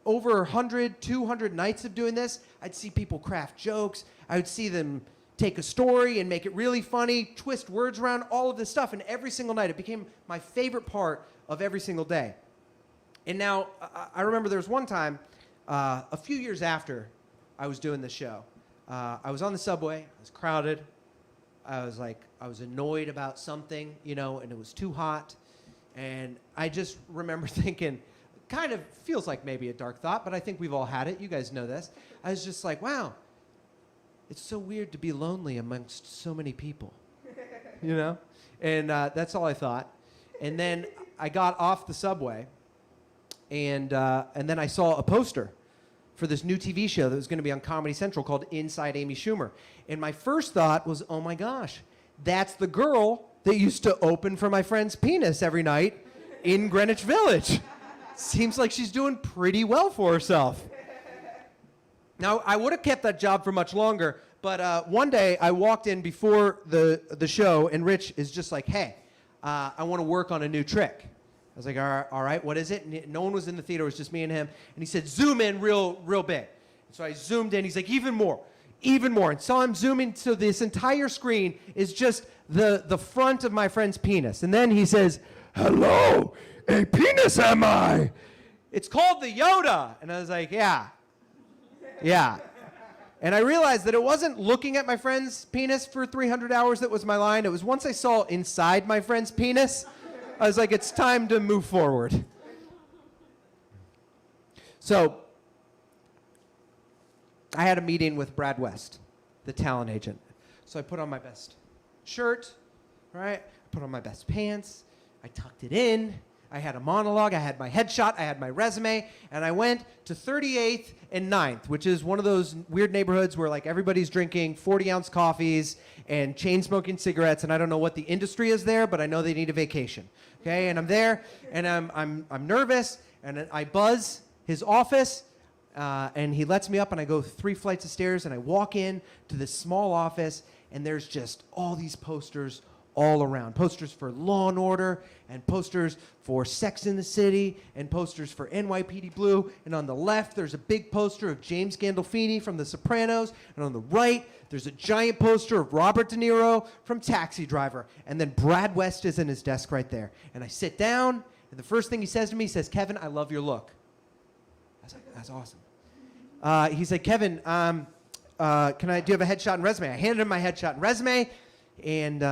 over 100, 200 nights of doing this, I'd see people craft jokes. I would see them take a story and make it really funny, twist words around, all of this stuff. And every single night, it became my favorite part of every single day. And now, I remember there was one time, a few years after I was doing this show, I was on the subway, I was crowded, I was annoyed about something, and it was too hot. And I just remember thinking, kind of feels like maybe a dark thought, but I think we've all had it. You guys know this. I was just like, wow, it's so weird to be lonely amongst so many people, And that's all I thought. And then I got off the subway, and then I saw a poster for this new TV show that was going to be on Comedy Central called Inside Amy Schumer. And my first thought was, oh my gosh, that's the girl that used to open for my friend's penis every night in Greenwich Village. Seems like she's doing pretty well for herself. Now, I would have kept that job for much longer, but one day I walked in before the show, and Rich is just like, hey, I want to work on a new trick. I was like, all right, what is it? And no one was in the theater. It was just me and him. And he said, zoom in real big. And so I zoomed in. He's like, even more. And so I'm zooming, so this entire screen is just the front of my friend's penis. And then he says, hello, a penis am I? It's called the Yoda. And I was like, yeah. And I realized that it wasn't looking at my friend's penis for 300 hours that was my line. It was once I saw inside my friend's penis, I was like, it's time to move forward. So I had a meeting with Brad West, the talent agent. So I put on my best shirt, right? I put on my best pants. I tucked it in. I had a monologue. I had my headshot. I had my resume. And I went to 38th and 9th, which is one of those weird neighborhoods where like everybody's drinking 40-ounce coffees and chain-smoking cigarettes. And I don't know what the industry is there, but I know they need a vacation. Okay, and I'm there, and I'm nervous, and I buzz his office, and he lets me up, and I go 3 flights of stairs, and I walk in to this small office, and there's just all these posters all around. Posters for Law and Order, and posters for Sex in the City, and posters for NYPD Blue, and on the left, there's a big poster of James Gandolfini from The Sopranos, and on the right, there's a giant poster of Robert De Niro from Taxi Driver, and then Brad West is in his desk right there. And I sit down, and the first thing he says to me, he says, Kevin, I love your look. I was like, that's awesome. He said, Kevin, do you have a headshot and resume? I handed him my headshot and resume, and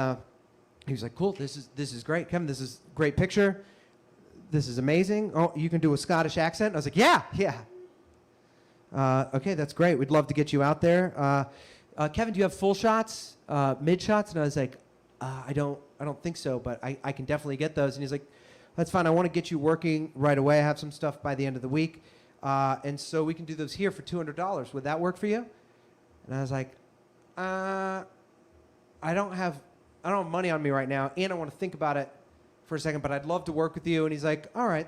he was like, cool, this is great. Kevin, this is a great picture. This is amazing. Oh, you can do a Scottish accent? I was like, yeah. Okay, that's great. We'd love to get you out there. Kevin, do you have full shots, mid shots? And I was like, I don't think so, but I can definitely get those. And he's like, that's fine. I want to get you working right away. I have some stuff by the end of the week. And so we can do those here for $200. Would that work for you? And I was like, I don't have money on me right now, and I want to think about it for a second, but I'd love to work with you. And he's like, all right,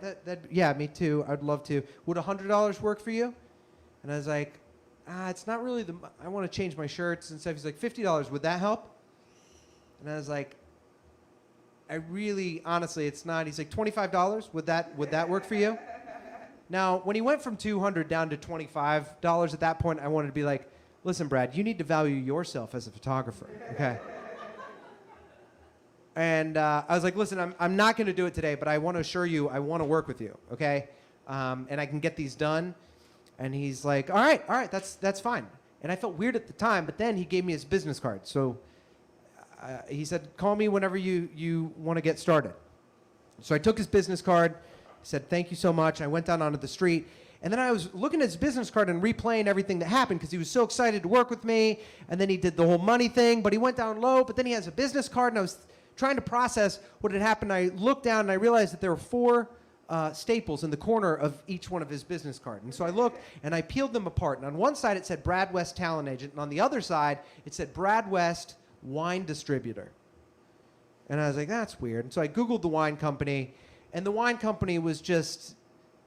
yeah, me too. I'd love to. Would $100 work for you? And I was like, it's not really I want to change my shirts and stuff. He's like, $50, would that help? And I was like, I really, honestly, it's not. He's like, $25, would that work for you? Now, when he went from $200 down to $25 at that point, I wanted to be like, listen, Brad, you need to value yourself as a photographer, okay? And I was like, listen, I'm not going to do it today, but I want to assure you I want to work with you, okay? And I can get these done. And he's like, all right, that's fine. And I felt weird at the time, but then he gave me his business card. So he said, call me whenever you want to get started. So I took his business card, said, thank you so much. I went down onto the street. And then I was looking at his business card and replaying everything that happened because he was so excited to work with me. And then he did the whole money thing, but he went down low. But then he has a business card, and I was trying to process what had happened. I looked down, and I realized that there were 4 staples in the corner of each one of his business cards. And so I looked, and I peeled them apart. And on one side, it said Brad West Talent Agent. And on the other side, it said Brad West Wine Distributor. And I was like, that's weird. And so I Googled the wine company, and the wine company was just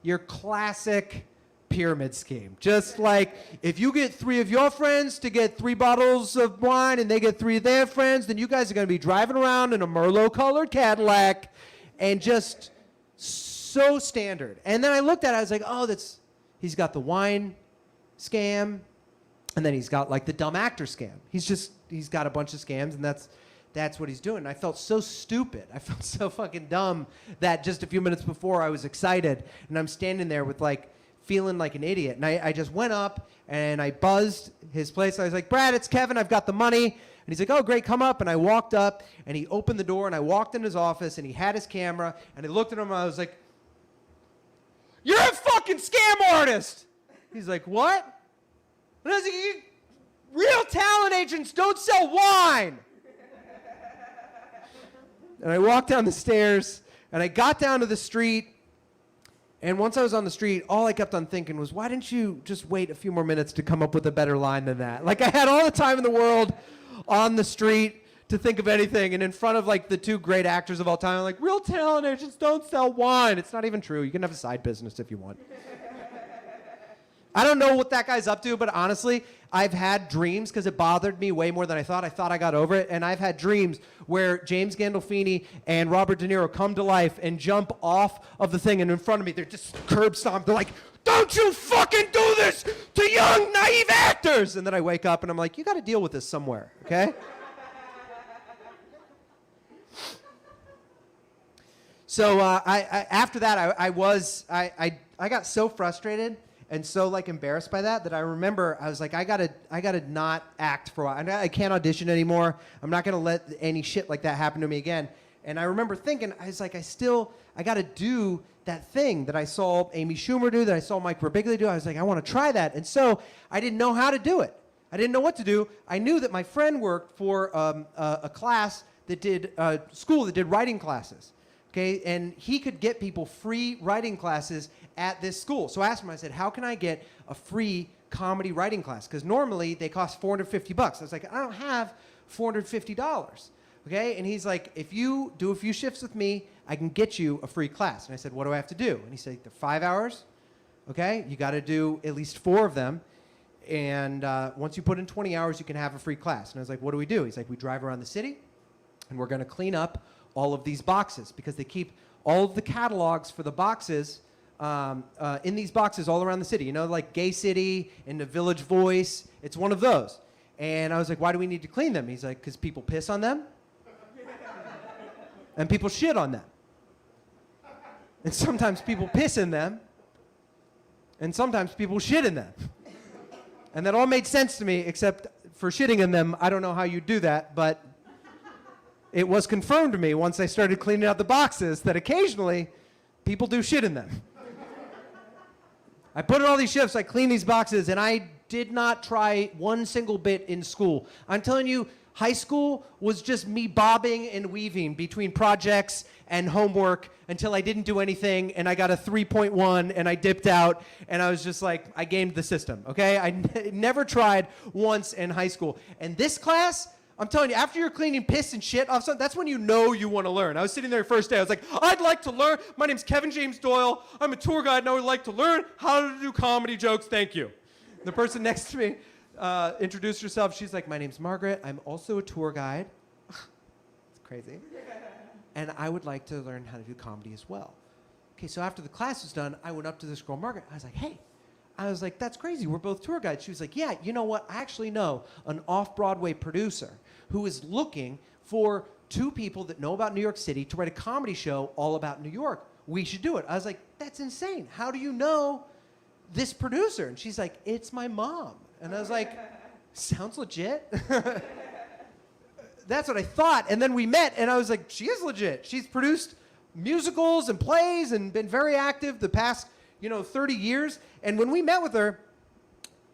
your classic pyramid scheme. Just like, if you get 3 of your friends to get 3 bottles of wine and they get 3 of their friends, then you guys are going to be driving around in a Merlot-colored Cadillac, and just so standard. And then I looked at it, I was like, oh, he's got the wine scam, and then he's got like the dumb actor scam. He's got a bunch of scams, and that's what he's doing. And I felt so stupid. I felt so fucking dumb that just a few minutes before I was excited, and I'm standing there with like feeling like an idiot. And I just went up and I buzzed his place. I was like, Brad, it's Kevin. I've got the money. And he's like, oh, great, come up. And I walked up, and he opened the door, and I walked in his office, and he had his camera, and I looked at him, and I was like, you're a fucking scam artist. He's like, what? And I was like, real talent agents don't sell wine. And I walked down the stairs, and I got down to the street, and once I was on the street, all I kept on thinking was, why didn't you just wait a few more minutes to come up with a better line than that? Like, I had all the time in the world on the street to think of anything, and in front of like the 2 great actors of all time, I'm like, real talent agents don't sell wine. It's not even true. You can have a side business if you want. I don't know what that guy's up to, but honestly, I've had dreams, because it bothered me way more than I thought. I thought I got over it, and I've had dreams where James Gandolfini and Robert De Niro come to life and jump off of the thing, and in front of me, they're just curb stomped. They're like, don't you fucking do this to young, naive actors! And then I wake up, and I'm like, you got to deal with this somewhere, okay? So after that, I got so frustrated and so like embarrassed by that I remember I was like, I gotta not act for a while. I can't audition anymore. I'm not gonna let any shit like that happen to me again. And I remember thinking, I was like, I gotta do that thing that I saw Amy Schumer do, that I saw Mike Birbiglia do. I was like, I want to try that. And so I didn't know how to do it. I didn't know what to do. I knew that my friend worked for a class that did school that did writing classes. Okay, and he could get people free writing classes at this school. So I asked him, I said, how can I get a free comedy writing class? Because normally they cost $450. I was like, I don't have $450. Okay, and he's like, if you do a few shifts with me, I can get you a free class. And I said, what do I have to do? And he said, they're 5 hours. Okay, you got to do at least 4 of them. And once you put in 20 hours, you can have a free class. And I was like, what do we do? He's like, we drive around the city, and we're going to clean up all of these boxes, because they keep all of the catalogs for the boxes in these boxes all around the city. You know, like Gay City and the Village Voice. It's one of those. And I was like, why do we need to clean them? He's like, because people piss on them. And people shit on them. And sometimes people piss in them. And sometimes people shit in them. And that all made sense to me, except for shitting in them, I don't know how you do that, but it was confirmed to me once I started cleaning out the boxes that occasionally people do shit in them. I put in all these shifts, I clean these boxes, and I did not try one single bit in school. I'm telling you, high school was just me bobbing and weaving between projects and homework until I didn't do anything, and I got a 3.1, and I dipped out, and I was just like, I gamed the system, okay? I never tried once in high school. And this class, I'm telling you, after you're cleaning piss and shit off something, that's when you know you want to learn. I was sitting there the first day. I was like, I'd like to learn. My name's Kevin James Doyle. I'm a tour guide, and I would like to learn how to do comedy jokes. Thank you. The person next to me introduced herself. She's like, my name's Margaret. I'm also a tour guide. It's crazy. and I would like to learn how to do comedy as well. Okay, so after the class was done, I went up to this girl, Margaret. I was like, hey. I was like, that's crazy. We're both tour guides. She was like, yeah, you know what? I actually know an off-Broadway producer who is looking for 2 people that know about New York City to write a comedy show all about New York. We should do it. I was like, that's insane. How do you know this producer? And she's like, it's my mom. And I was like, sounds legit. That's what I thought. And then we met, and I was like, she is legit. She's produced musicals and plays and been very active the past 30 years. And when we met with her,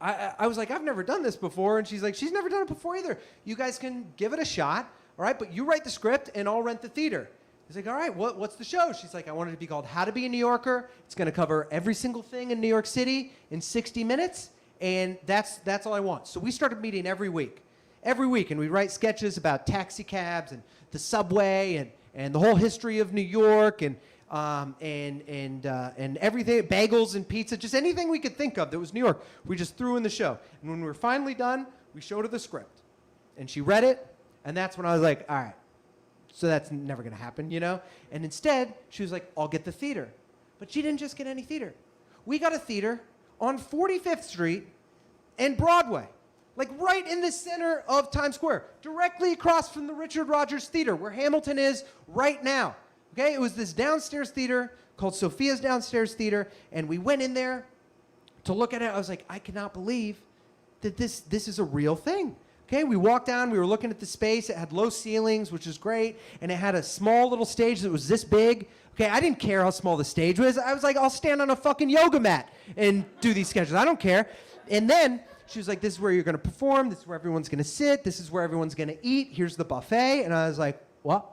I was like, I've never done this before. And she's like, she's never done it before either. You guys can give it a shot, all right? But you write the script, and I'll rent the theater. He's like, all right, what's the show? She's like, I want it to be called How to Be a New Yorker. It's going to cover every single thing in New York City in 60 minutes. And that's all I want. So we started meeting every week. And we'd write sketches about taxi cabs and the subway and the whole history of New York and everything, bagels and pizza, just anything we could think of that was New York, we just threw in the show. And when we were finally done, we showed her the script. And she read it, and that's when I was like, all right, so that's never going to happen, And instead, she was like, I'll get the theater. But she didn't just get any theater. We got a theater on 45th Street and Broadway, like right in the center of Times Square, directly across from the Richard Rodgers Theater, where Hamilton is right now. Okay, it was this downstairs theater called Sophia's Downstairs Theater, and we went in there to look at it. I was like, I cannot believe that this is a real thing. Okay, we walked down, we were looking at the space. It had low ceilings, which is great, and it had a small little stage that was this big. Okay, I didn't care how small the stage was. I was like, I'll stand on a fucking yoga mat and do these sketches. I don't care. And then she was like, this is where you're going to perform. This is where everyone's going to sit. This is where everyone's going to eat. Here's the buffet. And I was like, what?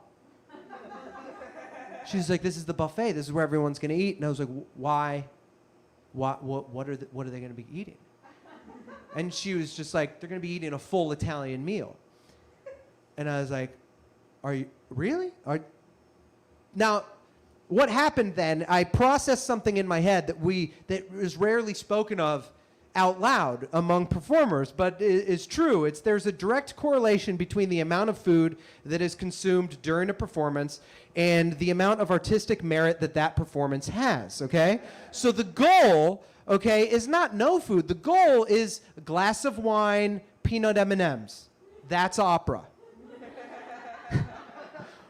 She's like, this is the buffet. This is where everyone's going to eat. And I was like, why? What are they going to be eating? And she was just like, they're going to be eating a full Italian meal. And I was like, are you really? Now, what happened then, I processed something in my head that is rarely spoken of out loud among performers, but is true. There's a direct correlation between the amount of food that is consumed during a performance and the amount of artistic merit that performance has, okay? So the goal, okay, is not no food. The goal is a glass of wine, peanut M&Ms. That's opera.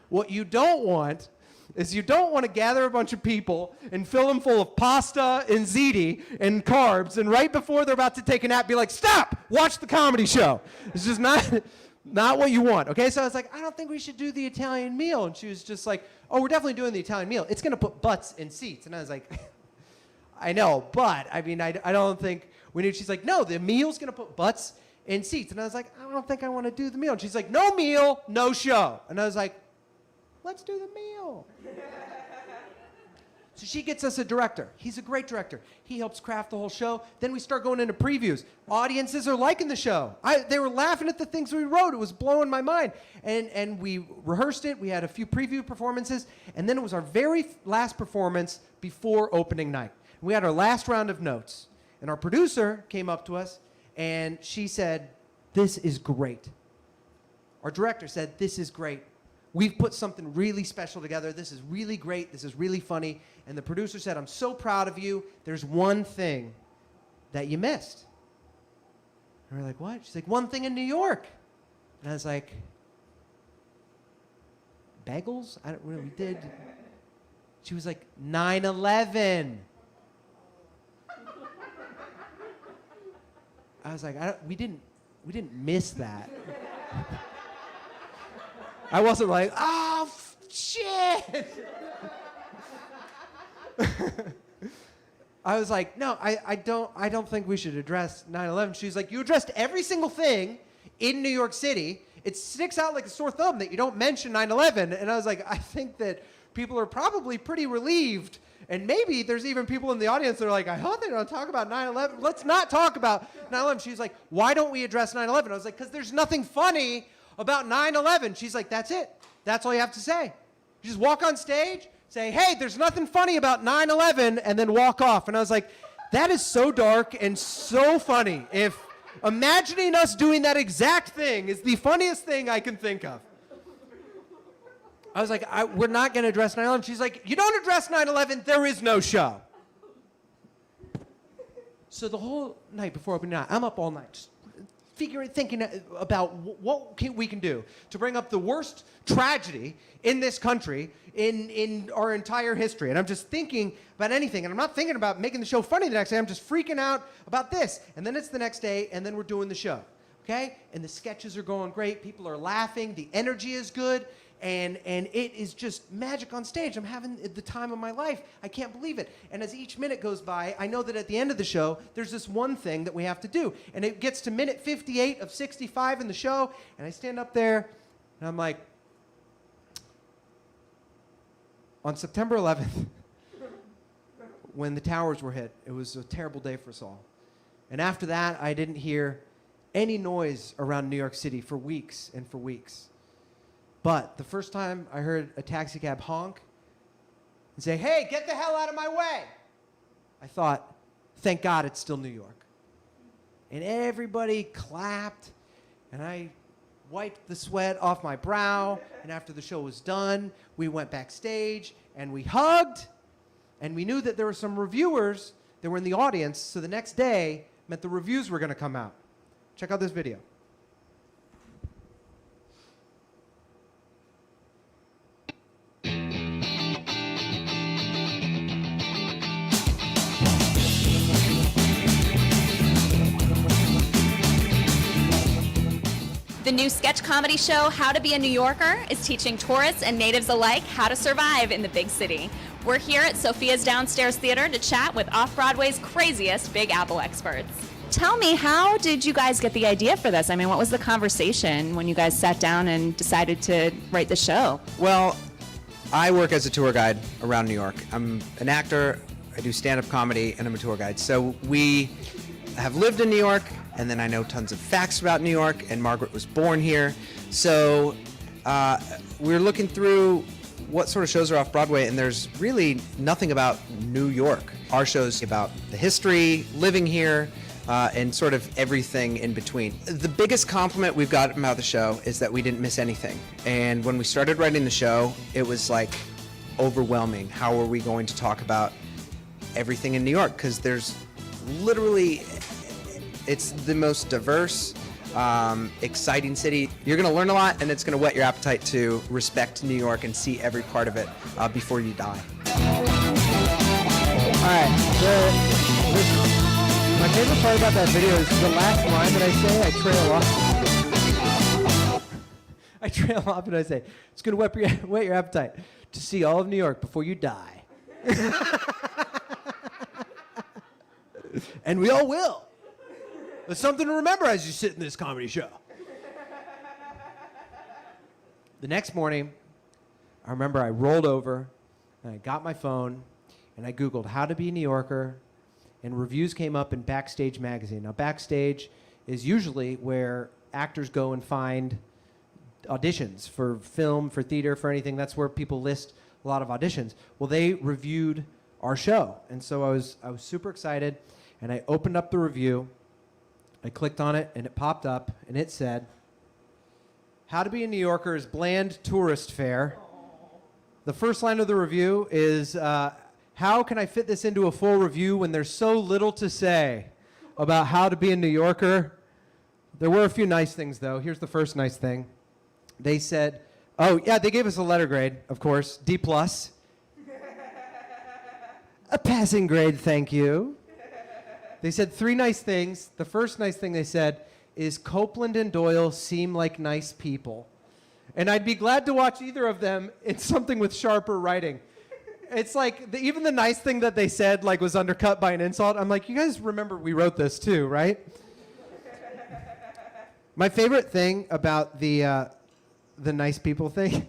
What you don't want is you don't want to gather a bunch of people and fill them full of pasta and ziti and carbs, and right before they're about to take a nap, be like, stop, watch the comedy show. It's just not what you want, okay? So I was like, I don't think we should do the Italian meal. And she was just like, oh, we're definitely doing the Italian meal. It's going to put butts in seats. And I was like, I know, but, I mean, I don't think we need. She's like, no, the meal's going to put butts in seats. And I was like, I don't think I want to do the meal. And she's like, no meal, no show. And I was like, let's do the meal. So she gets us a director. He's a great director. He helps craft the whole show. Then we start going into previews. Audiences are liking the show. They were laughing at the things we wrote. It was blowing my mind. And we rehearsed it. We had a few preview performances. And then it was our very last performance before opening night. We had our last round of notes. And our producer came up to us, and she said, this is great. Our director said, this is great. We've put something really special together. This is really great. This is really funny. And the producer said, I'm so proud of you. There's one thing that you missed. And we're like, what? She's like, one thing in New York. And I was like, bagels? I don't know. We did. She was like, 9/11. I was like, we didn't miss that. I wasn't like, oh, shit. I was like, no, I don't think we should address 9/11. She was like, you addressed every single thing in New York City. It sticks out like a sore thumb that you don't mention 9/11. And I was like, I think that people are probably pretty relieved. And maybe there's even people in the audience that are like, I hope they don't talk about 9/11. Let's not talk about 9/11. She was like, why don't we address 9/11? I was like, because there's nothing funny about 9/11. She's like, that's it. That's all you have to say. You just walk on stage, say, hey, there's nothing funny about 9/11, and then walk off. And I was like, that is so dark and so funny. If imagining us doing that exact thing is the funniest thing I can think of. I was like, we're not going to address 9/11. She's like, you don't address 9/11, there is no show. So the whole night before opening night, I'm up all night just thinking about what we can do to bring up the worst tragedy in this country in our entire history. And I'm just thinking about anything. And I'm not thinking about making the show funny the next day. I'm just freaking out about this. And then it's the next day, and then we're doing the show. Okay? And the sketches are going great. People are laughing. The energy is good. And it is just magic on stage. I'm having the time of my life. I can't believe it. And as each minute goes by, I know that at the end of the show, there's this one thing that we have to do. And it gets to minute 58 of 65 in the show, and I stand up there, and I'm like, on September 11th, when the towers were hit, it was a terrible day for us all. And after that, I didn't hear any noise around New York City for weeks and for weeks. But the first time I heard a taxi cab honk and say, hey, get the hell out of my way, I thought, thank God it's still New York. And everybody clapped, and I wiped the sweat off my brow, and after the show was done, we went backstage, and we hugged, and we knew that there were some reviewers that were in the audience, so the next day meant the reviews were going to come out. Check out this video. The new sketch comedy show, How to Be a New Yorker, is teaching tourists and natives alike how to survive in the big city. We're here at Sophia's Downstairs Theater to chat with Off-Broadway's craziest Big Apple experts. Tell me, how did you guys get the idea for this? I mean, what was the conversation when you guys sat down and decided to write the show? Well, I work as a tour guide around New York. I'm an actor, I do stand-up comedy, and I'm a tour guide. So we have lived in New York, and then I know tons of facts about New York, and Margaret was born here. So we're looking through what sort of shows are off Broadway, and there's really nothing about New York. Our show's about the history, living here, and sort of everything in between. The biggest compliment we've got about the show is that we didn't miss anything. And when we started writing the show, it was like overwhelming. How are we going to talk about everything in New York? Because there's literally, it's the most diverse, exciting city. You're going to learn a lot, and it's going to whet your appetite to respect New York and see every part of it before you die. All right. My favorite part about that video is the last line that I say, I trail off and I say, it's going to whet your appetite to see all of New York before you die. And we all will. It's something to remember as you sit in this comedy show. The next morning, I remember I rolled over and I got my phone and I Googled how to be a New Yorker, and reviews came up in Backstage magazine. Now, Backstage is usually where actors go and find auditions for film, for theater, for anything. That's where people list a lot of auditions. Well, they reviewed our show, and so I was super excited, and I opened up the review. I clicked on it, and it popped up, and it said, how to be a New Yorker is bland tourist fare. The first line of the review is, how can I fit this into a full review when there's so little to say about how to be a New Yorker? There were a few nice things, though. Here's the first nice thing. They said, oh, yeah, they gave us a letter grade, of course, D+. A passing grade, thank you. They said 3 nice things. The first nice thing they said is Copeland and Doyle seem like nice people. And I'd be glad to watch either of them in something with sharper writing. It's like, even the nice thing that they said like was undercut by an insult. I'm like, you guys remember we wrote this too, right? My favorite thing about the nice people thing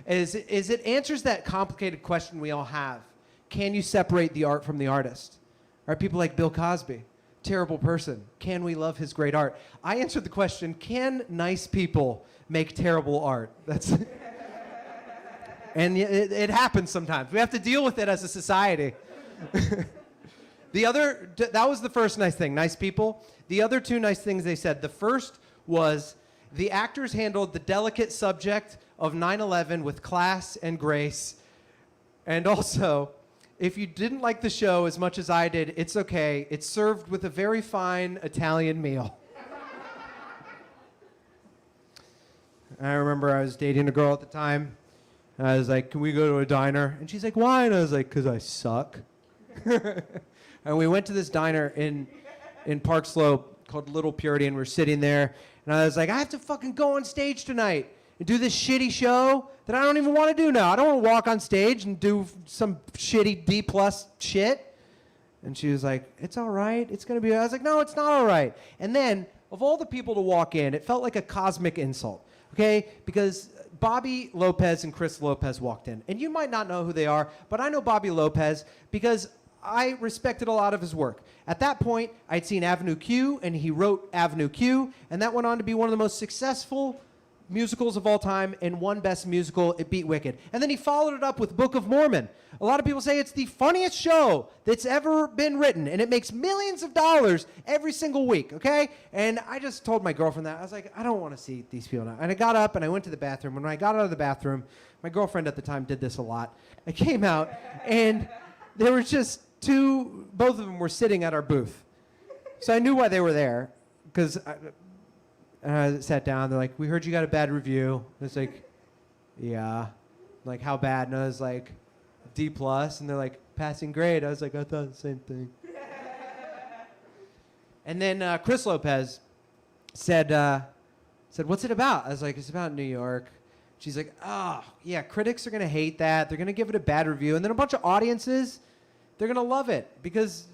is it answers that complicated question we all have. Can you separate the art from the artist? Are people like Bill Cosby, terrible person? Can we love his great art? I answered the question, can nice people make terrible art? That's and it happens sometimes. We have to deal with it as a society. That was the first nice thing, nice people. The other 2 nice things they said, the first was The actors handled the delicate subject of 9/11 with class and grace. And also, if you didn't like the show as much as I did, it's okay. It's served with a very fine Italian meal. I remember I was dating a girl at the time. I was like, can we go to a diner? And she's like, why? And I was like, because I suck. And we went to this diner in Park Slope called Little Purity, and we're sitting there. And I was like, I have to fucking go on stage tonight and do this shitty show that I don't even want to do now. I don't want to walk on stage and do some shitty D+ shit. And she was like, it's all right. It's going to be... I was like, no, it's not all right. And then, of all the people to walk in, it felt like a cosmic insult, okay? Because Bobby Lopez and Chris Lopez walked in. And you might not know who they are, but I know Bobby Lopez because I respected a lot of his work. At that point, I'd seen Avenue Q, and he wrote Avenue Q, and that went on to be one of the most successful musicals of all time, and one Best Musical. It beat Wicked. And then he followed it up with Book of Mormon. A lot of people say it's the funniest show that's ever been written, and it makes millions of dollars every single week, okay? And I just told my girlfriend that. I was like, I don't want to see these people now. And I got up, and I went to the bathroom. And when I got out of the bathroom, my girlfriend at the time did this a lot. I came out, and there were just both of them were sitting at our booth. So I knew why they were there, because I sat down. They're like, we heard you got a bad review. And it's like, yeah. I'm like, how bad? And I was like, D+. And they're like, passing grade. I was like, I thought the same thing. And then Chris Lopez said, what's it about? I was like, it's about New York. She's like, oh, yeah, critics are going to hate that. They're going to give it a bad review. And then a bunch of audiences, they're going to love it because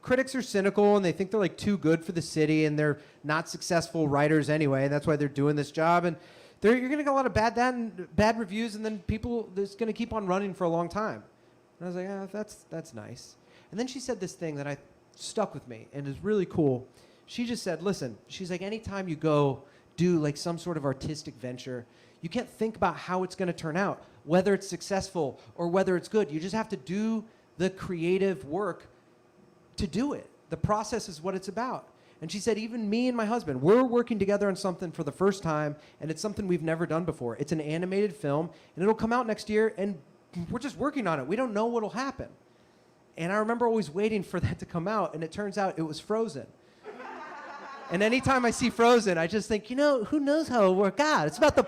critics are cynical and they think they're like too good for the city and they're not successful writers anyway. That's why they're doing this job. And you're going to get a lot of bad reviews, and then people, it's going to keep on running for a long time. And I was like, oh, that's nice. And then she said this thing that stuck with me and is really cool. She just said, listen, she's like, anytime you go do like some sort of artistic venture, you can't think about how it's going to turn out, whether it's successful or whether it's good. You just have to do the creative work to do it. The process is what it's about. And she said, even me and my husband, we're working together on something for the first time, and it's something we've never done before. It's an animated film, and it'll come out next year, and we're just working on it. We don't know what'll happen. And I remember always waiting for that to come out, and it turns out it was Frozen. And anytime I see Frozen, I just think, who knows how it'll work out? It's about the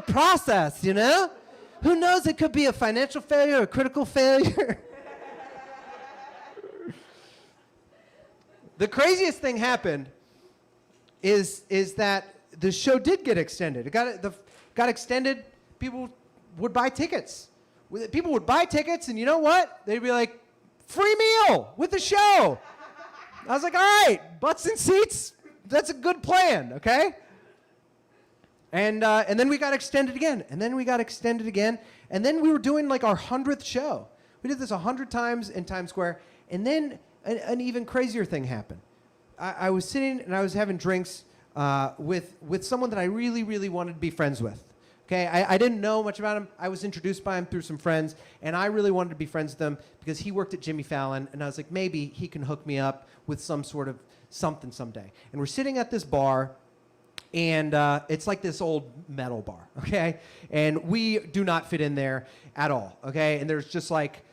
process, Who knows? It could be a financial failure, a critical failure. The craziest thing happened is that the show did get extended. It got extended. People would buy tickets. People would buy tickets, and you know what? They'd be like, free meal with the show. I was like, all right, butts and seats, that's a good plan, okay? And then we got extended again, and then we got extended again, and then we were doing like our 100th show. We did this 100 times in Times Square, and then an even crazier thing happened. I was sitting and I was having drinks with someone that I really, really wanted to be friends with. Okay, I didn't know much about him. I was introduced by him through some friends, and I really wanted to be friends with him because he worked at Jimmy Fallon, and I was like, maybe he can hook me up with some sort of something someday. And we're sitting at this bar, and it's like this old metal bar, okay? And we do not fit in there at all, okay? And there's just like,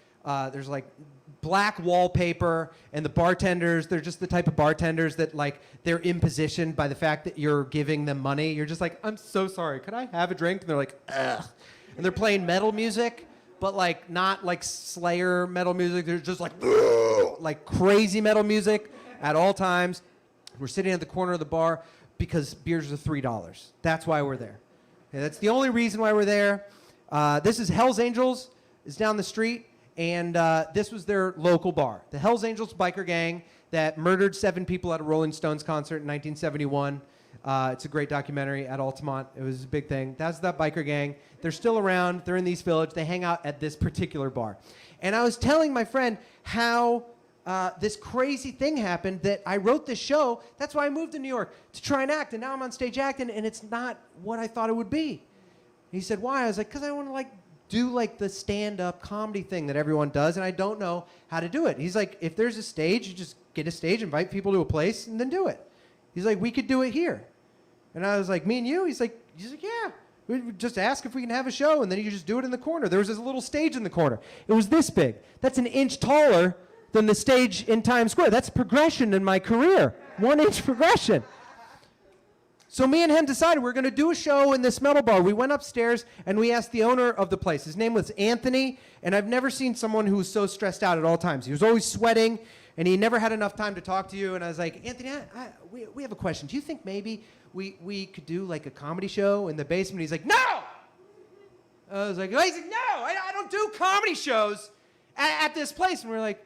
black wallpaper, and the bartenders, they're just the type of bartenders that like they're impositioned by the fact that you're giving them money. You're just like, I'm so sorry, could I have a drink? And they're like, ugh. And they're playing metal music, but like not like Slayer metal music. They're just like crazy metal music at all times. We're sitting at the corner of the bar because beers are $3. That's why we're there. Okay, that's the only reason why we're there. This is Hell's Angels, is down the street. And this was their local bar. The Hells Angels biker gang that murdered 7 people at a Rolling Stones concert in 1971. It's a great documentary at Altamont. It was a big thing. That's that biker gang. They're still around. They're in the East Village. They hang out at this particular bar. And I was telling my friend how this crazy thing happened that I wrote this show. That's why I moved to New York, to try and act. And now I'm on stage acting, and it's not what I thought it would be. He said, why? I was like, because I want to do like the stand-up comedy thing that everyone does, and I don't know how to do it. He's like, if there's a stage, you just get a stage, invite people to a place, and then do it. He's like, we could do it here. And I was like, me and you? He's like, yeah. We just ask if we can have a show, and then you just do it in the corner. There was this little stage in the corner. It was this big. That's an inch taller than the stage in Times Square. That's progression in my career. 1 inch progression. So me and him decided we're going to do a show in this metal bar. We went upstairs, and we asked the owner of the place. His name was Anthony, and I've never seen someone who was so stressed out at all times. He was always sweating, and he never had enough time to talk to you. And I was like, Anthony, we have a question. Do you think maybe we could do like a comedy show in the basement? He's like, no! I was like, no, I don't do comedy shows at this place. And we're like,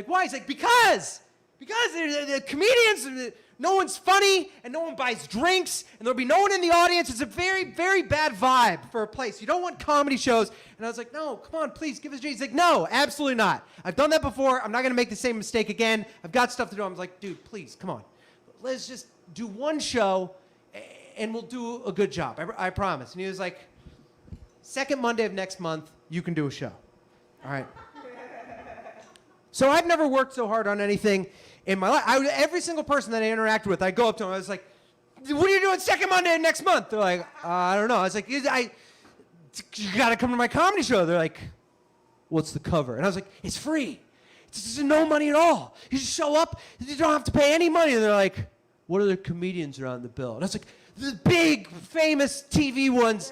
why? He's like, because the comedians, no one's funny, and no one buys drinks, and there'll be no one in the audience. It's a very, very bad vibe for a place. You don't want comedy shows. And I was like, no, come on, please, give us a drink. He's like, no, absolutely not. I've done that before. I'm not going to make the same mistake again. I've got stuff to do. I was like, dude, please, come on. Let's just do one show, and we'll do a good job. I promise. And he was like, second Monday of next month, you can do a show. All right. So I've never worked so hard on anything in my life. Every single person that I interacted with, I go up to them. I was like, what are you doing second Monday next month? They're like, I don't know. I was like, you got to come to my comedy show. They're like, what's the cover? And I was like, it's free. It's no money at all. You just show up. You don't have to pay any money. And they're like, what other comedians are on the bill? And I was like, the big, famous TV ones,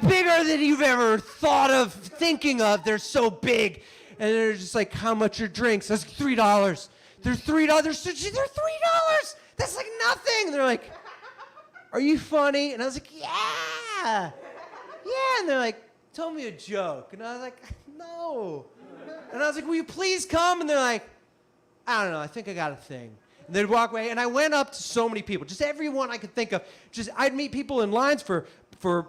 bigger than you've ever thought of, thinking of. They're so big. And they're just like, how much are drinks? That's $3. They're $3. They're $3. That's like nothing. And they're like, are you funny? And I was like, yeah. And they're like, tell me a joke. And I was like, no. And I was like, will you please come? And they're like, I don't know. I think I got a thing. And they'd walk away. And I went up to so many people, just everyone I could think of. I'd meet people in lines for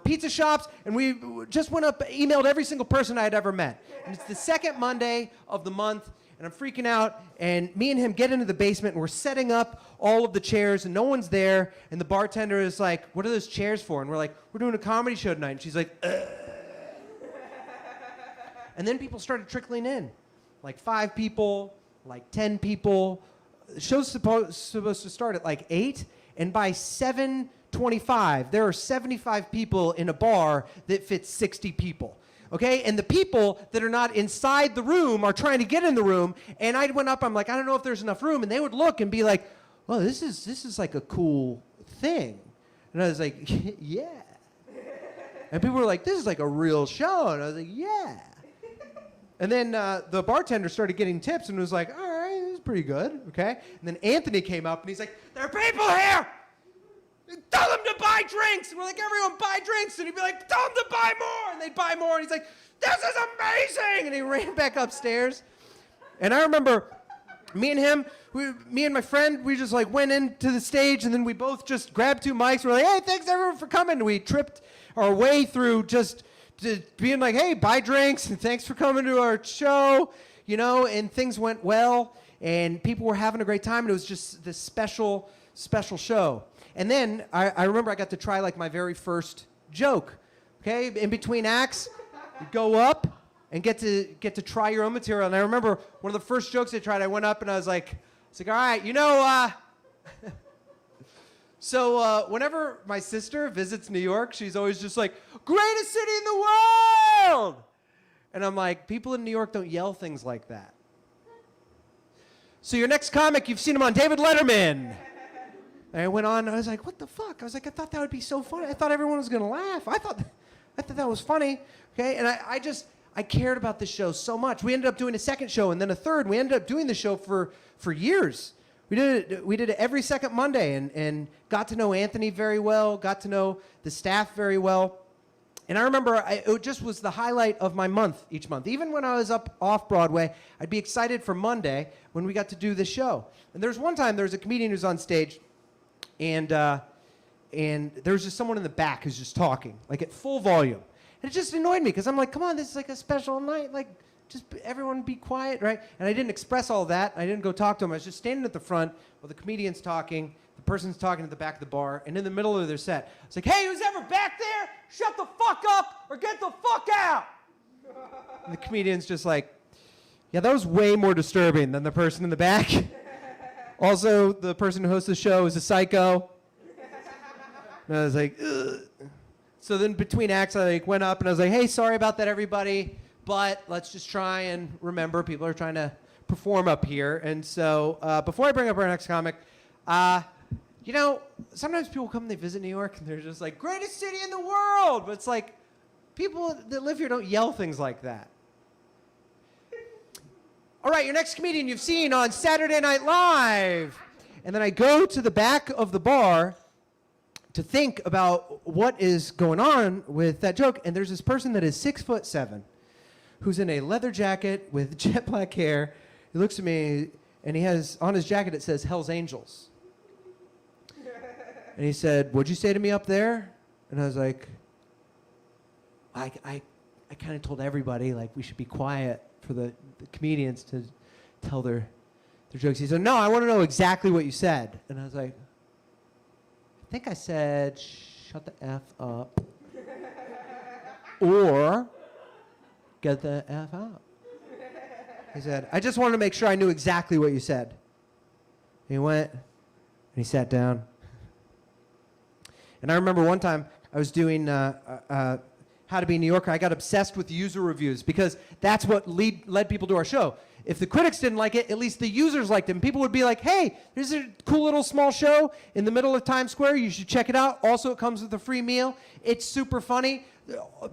pizza shops, and we just went up, emailed every single person I had ever met. And it's the second Monday of the month, and I'm freaking out, and me and him get into the basement, and we're setting up all of the chairs, and no one's there, and the bartender is like, what are those chairs for? And we're like, we're doing a comedy show tonight. And she's like, ugh. And then people started trickling in, like 5 people, like 10 people. The show's supposed to start at like 8, and by 7:25, there are 75 people in a bar that fits 60 people. Okay? And the people that are not inside the room are trying to get in the room. And I went up, I'm like, I don't know if there's enough room. And they would look and be like, well, this is like a cool thing. And I was like, yeah. And people were like, this is like a real show. And I was like, yeah. And then the bartender started getting tips and was like, all right, this is pretty good. Okay? And then Anthony came up and he's like, there are people here. Tell them to buy drinks. And we're like, everyone buy drinks. And he'd be like, tell them to buy more. And they'd buy more. And he's like, this is amazing. And he ran back upstairs. And I remember me and my friend, we just like went into the stage, and then we both just grabbed 2 mics. We're like, hey, thanks everyone for coming. And we tripped our way through just being like, hey, buy drinks. And thanks for coming to our show. You know, and things went well. And people were having a great time. And it was just this special show. And then I remember I got to try like my very first joke. Okay, in between acts, you go up and get to try your own material. And I remember one of the first jokes I tried. I went up and I was like, all right, you know, so whenever my sister visits New York, she's always just like, greatest city in the world. And I'm like, people in New York don't yell things like that. So your next comic, you've seen him on David Letterman. And I went on, and I was like, what the fuck? I was like, I thought that would be so funny. I thought everyone was going to laugh. I thought that was funny, okay? And I cared about this show so much. We ended up doing a second show and then a third. We ended up doing the show for years. We did it every second Monday and got to know Anthony very well, got to know the staff very well. And I remember it just was the highlight of my month each month. Even when I was up off Broadway, I'd be excited for Monday when we got to do the show. And there's one time there was a comedian who's on stage, and there was just someone in the back who's just talking, like at full volume. And it just annoyed me because I'm like, come on, this is like a special night. Like, just everyone be quiet, right? And I didn't express all that. I didn't go talk to him. I was just standing at the front while the comedian's talking, the person's talking at the back of the bar, and in the middle of their set, it's like, hey, who's ever back there? Shut the fuck up or get the fuck out. And the comedian's just like, yeah, that was way more disturbing than the person in the back. Also, the person who hosts the show is a psycho. And I was like, ugh. So then between acts, I like went up and I was like, hey, sorry about that, everybody. But let's just try and remember people are trying to perform up here. And so before I bring up our next comic, you know, sometimes people come and they visit New York and they're just like, greatest city in the world. But it's like, people that live here don't yell things like that. All right, your next comedian you've seen on Saturday Night Live. And then I go to the back of the bar to think about what is going on with that joke. And there's this person that is 6'7", who's in a leather jacket with jet black hair. He looks at me and he has, on his jacket it says Hell's Angels. And he said, what'd you say to me up there? And I was like, I kind of told everybody, like, we should be quiet for the comedians to tell their jokes. He said, no, I want to know exactly what you said. And I was like, I think I said, shut the F up. Or get the F out. He said, I just wanted to make sure I knew exactly what you said. And he went, and he sat down. And I remember one time I was doing How to Be a New Yorker. I got obsessed with user reviews because that's what led people to our show. If the critics didn't like it, at least the users liked it. And people would be like, hey, there's a cool little small show in the middle of Times Square. You should check it out. Also, it comes with a free meal. It's super funny.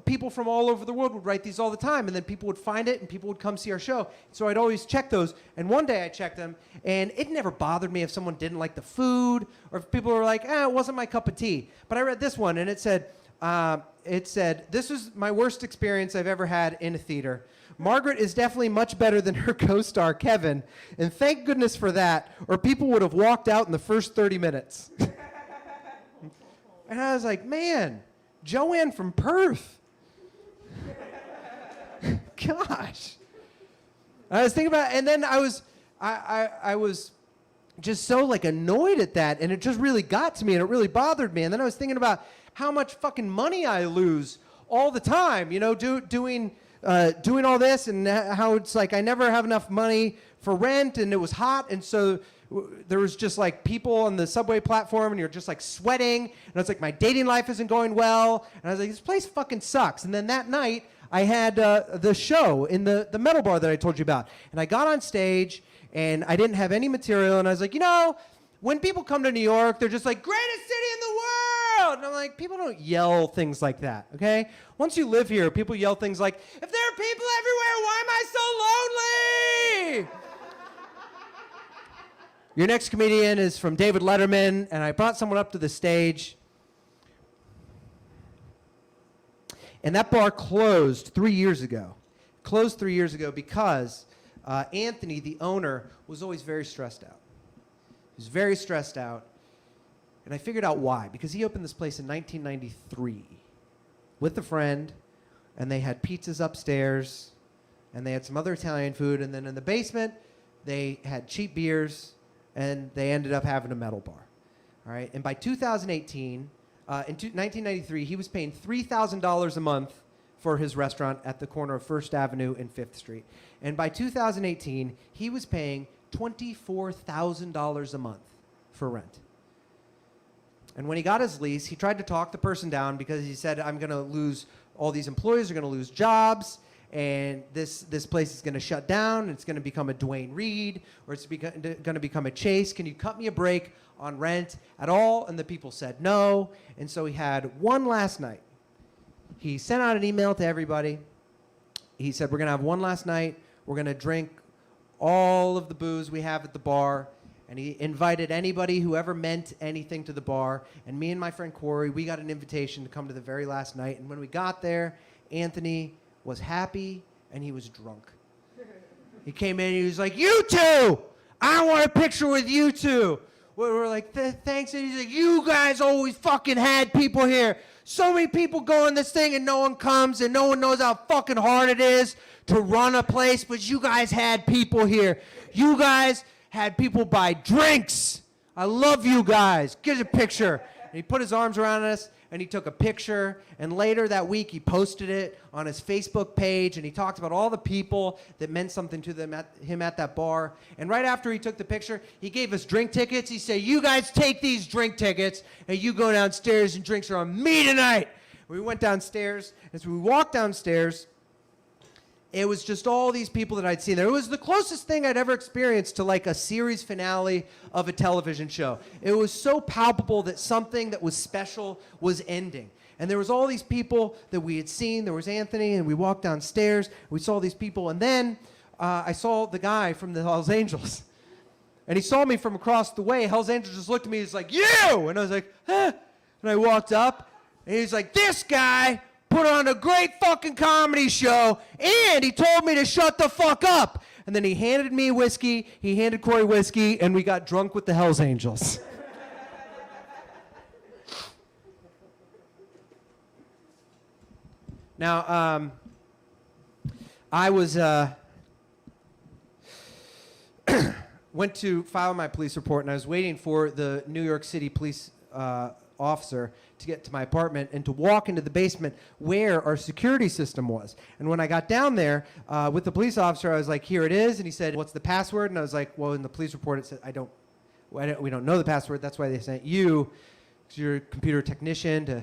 People from all over the world would write these all the time. And then people would find it and people would come see our show. So I'd always check those. And one day I checked them. And it never bothered me if someone didn't like the food or if people were like, it wasn't my cup of tea. But I read this one and it said, this was my worst experience I've ever had in a theater. Margaret is definitely much better than her co-star, Kevin. And thank goodness for that, or people would have walked out in the first 30 minutes. And I was like, man, Joanne from Perth. Gosh. I was thinking about it, and then I was just so like annoyed at that, and it just really got to me, and it really bothered me. And then I was thinking about how much fucking money I lose all the time, you know, doing all this, and how it's like I never have enough money for rent, and it was hot, and so there was just like people on the subway platform, and you're just like sweating, and it's like my dating life isn't going well, and I was like, this place fucking sucks. And then that night I had the show in the metal bar that I told you about, and I got on stage and I didn't have any material, and I was like, you know, when people come to New York, they're just like, greatest city in the world. And I'm like, people don't yell things like that, okay? Once you live here, people yell things like, if there are people everywhere, why am I so lonely? Your next comedian is from David Letterman, and I brought someone up to the stage. And that bar closed 3 years ago. Closed 3 years ago because Anthony, the owner, was always very stressed out. He was very stressed out. And I figured out why. Because he opened this place in 1993 with a friend, and they had pizzas upstairs, and they had some other Italian food, and then in the basement, they had cheap beers, and they ended up having a metal bar. All right? And by 2018, in 1993, he was paying $3,000 a month for his restaurant at the corner of First Avenue and 5th Street. And by 2018, he was paying $24,000 a month for rent. And when he got his lease, he tried to talk the person down because he said, I'm going to lose, all these employees are going to lose jobs, and this place is going to shut down, and it's going to become a Dwayne Reed, or it's going to become a Chase. Can you cut me a break on rent at all? And the people said no. And so he had one last night. He sent out an email to everybody. He said, we're going to have one last night. We're going to drink all of the booze we have at the bar. And he invited anybody who ever meant anything to the bar. And me and my friend Corey, we got an invitation to come to the very last night. And when we got there, Anthony was happy and he was drunk. He came in and he was like, you two! I want a picture with you two. We're like, thanks. And he's like, you guys always fucking had people here. So many people go in this thing and no one comes and no one knows how fucking hard it is to run a place, but you guys had people here. You guys had people buy drinks. I love you guys. Get a picture. And he put his arms around us, and he took a picture. And later that week, he posted it on his Facebook page, and he talked about all the people that meant something to him at that bar. And right after he took the picture, he gave us drink tickets. He said, "You guys take these drink tickets, and you go downstairs, and drinks are on me tonight." We went downstairs. As we walked downstairs, it was just all these people that I'd seen there. It was the closest thing I'd ever experienced to like a series finale of a television show. It was so palpable that something that was special was ending. And there was all these people that we had seen. There was Anthony, and we walked downstairs. We saw these people. And then I saw the guy from the Hells Angels. And he saw me from across the way. Hells Angels just looked at me. He's like, "You!" And I was like, "Huh?" And I walked up, and he's like, "This guy put on a great fucking comedy show, and he told me to shut the fuck up." And then he handed me whiskey, he handed Corey whiskey, and we got drunk with the Hells Angels. Now, I was, went to file my police report, and I was waiting for the New York City police officer to get to my apartment and to walk into the basement where our security system was. And when I got down there with the police officer, I was like, "Here it is." And he said, "What's the password?" And I was like, "Well, in the police report, it said, we don't know the password. That's why they sent you, because you're a computer technician, to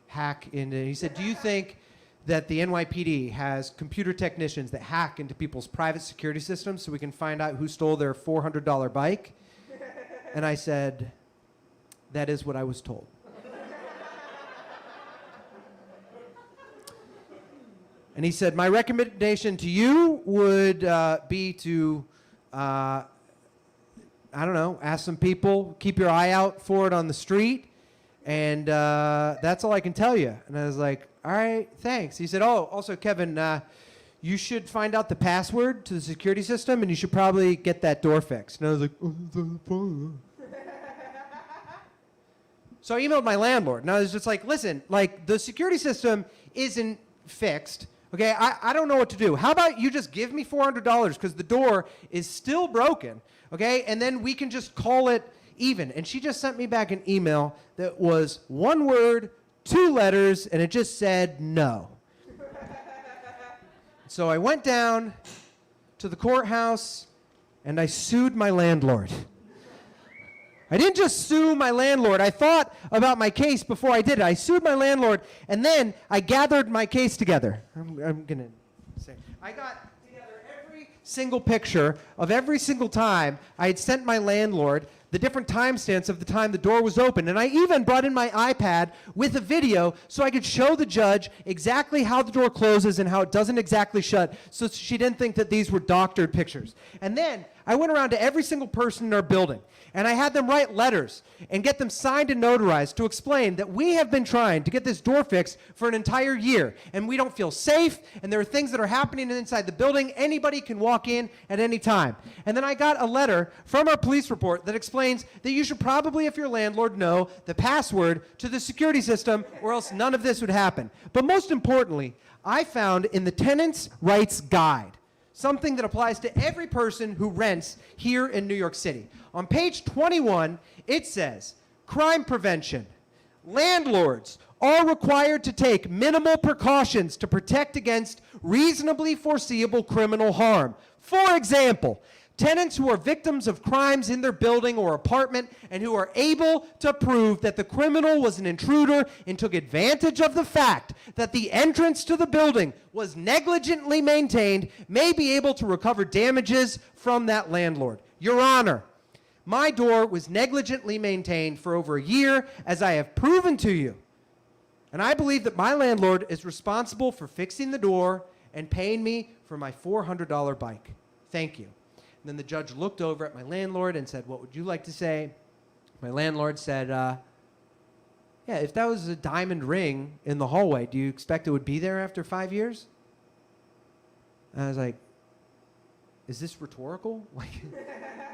hack into." He said, "Do you think that the NYPD has computer technicians that hack into people's private security systems so we can find out who stole their $400 bike?" And I said, "That is what I was told." And he said, "My recommendation to you would be to, I don't know, ask some people, keep your eye out for it on the street, and that's all I can tell you." And I was like, "All right, thanks." He said, "Oh, also, Kevin, you should find out the password to the security system, and you should probably get that door fixed." And I was like, "Oh." So I emailed my landlord, and I was just like, "Listen, like, the security system isn't fixed. Okay, I don't know what to do. How about you just give me $400 because the door is still broken, okay? And then we can just call it even." And she just sent me back an email that was one word, 2 letters, and it just said no. So I went down to the courthouse, and I sued my landlord. I didn't just sue my landlord. I thought about my case before I did it. I sued my landlord, and then I gathered my case together. I'm going to say, I got together every single picture of every single time I had sent my landlord the different timestamps of the time the door was open. And I even brought in my iPad with a video so I could show the judge exactly how the door closes and how it doesn't exactly shut, so she didn't think that these were doctored pictures. And then I went around to every single person in our building, and I had them write letters and get them signed and notarized to explain that we have been trying to get this door fixed for an entire year, and we don't feel safe, and there are things that are happening inside the building. Anybody can walk in at any time. And then I got a letter from our police report that explains that you should probably, if your landlord, know the password to the security system, or else none of this would happen. But most importantly, I found in the Tenants' Rights Guide something that applies to every person who rents here in New York City. On page 21, it says, "Crime prevention. Landlords are required to take minimal precautions to protect against reasonably foreseeable criminal harm. For example, tenants who are victims of crimes in their building or apartment and who are able to prove that the criminal was an intruder and took advantage of the fact that the entrance to the building was negligently maintained may be able to recover damages from that landlord." Your Honor, my door was negligently maintained for over a year, as I have proven to you. And I believe that my landlord is responsible for fixing the door and paying me for my $400 bike. Thank you. And then the judge looked over at my landlord and said, "What would you like to say?" My landlord said, "Yeah, if that was a diamond ring in the hallway, do you expect it would be there after 5 years?" And I was like, "Is this rhetorical? Like,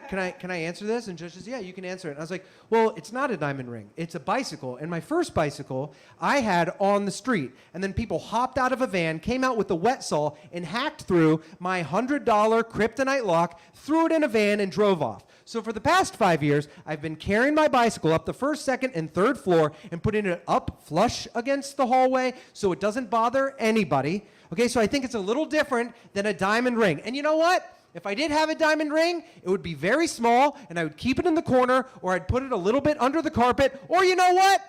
can I answer this?" And the judge says, "Yeah, you can answer it." And I was like, "Well, it's not a diamond ring. It's a bicycle. And my first bicycle I had on the street. And then people hopped out of a van, came out with a wet saw, and hacked through my $100 kryptonite lock, threw it in a van, and drove off. So for the past 5 years, I've been carrying my bicycle up the first, second, and third floor and putting it up flush against the hallway so it doesn't bother anybody. Okay, so I think it's a little different than a diamond ring. And you know what? If I did have a diamond ring, it would be very small, and I would keep it in the corner, or I'd put it a little bit under the carpet, or you know what?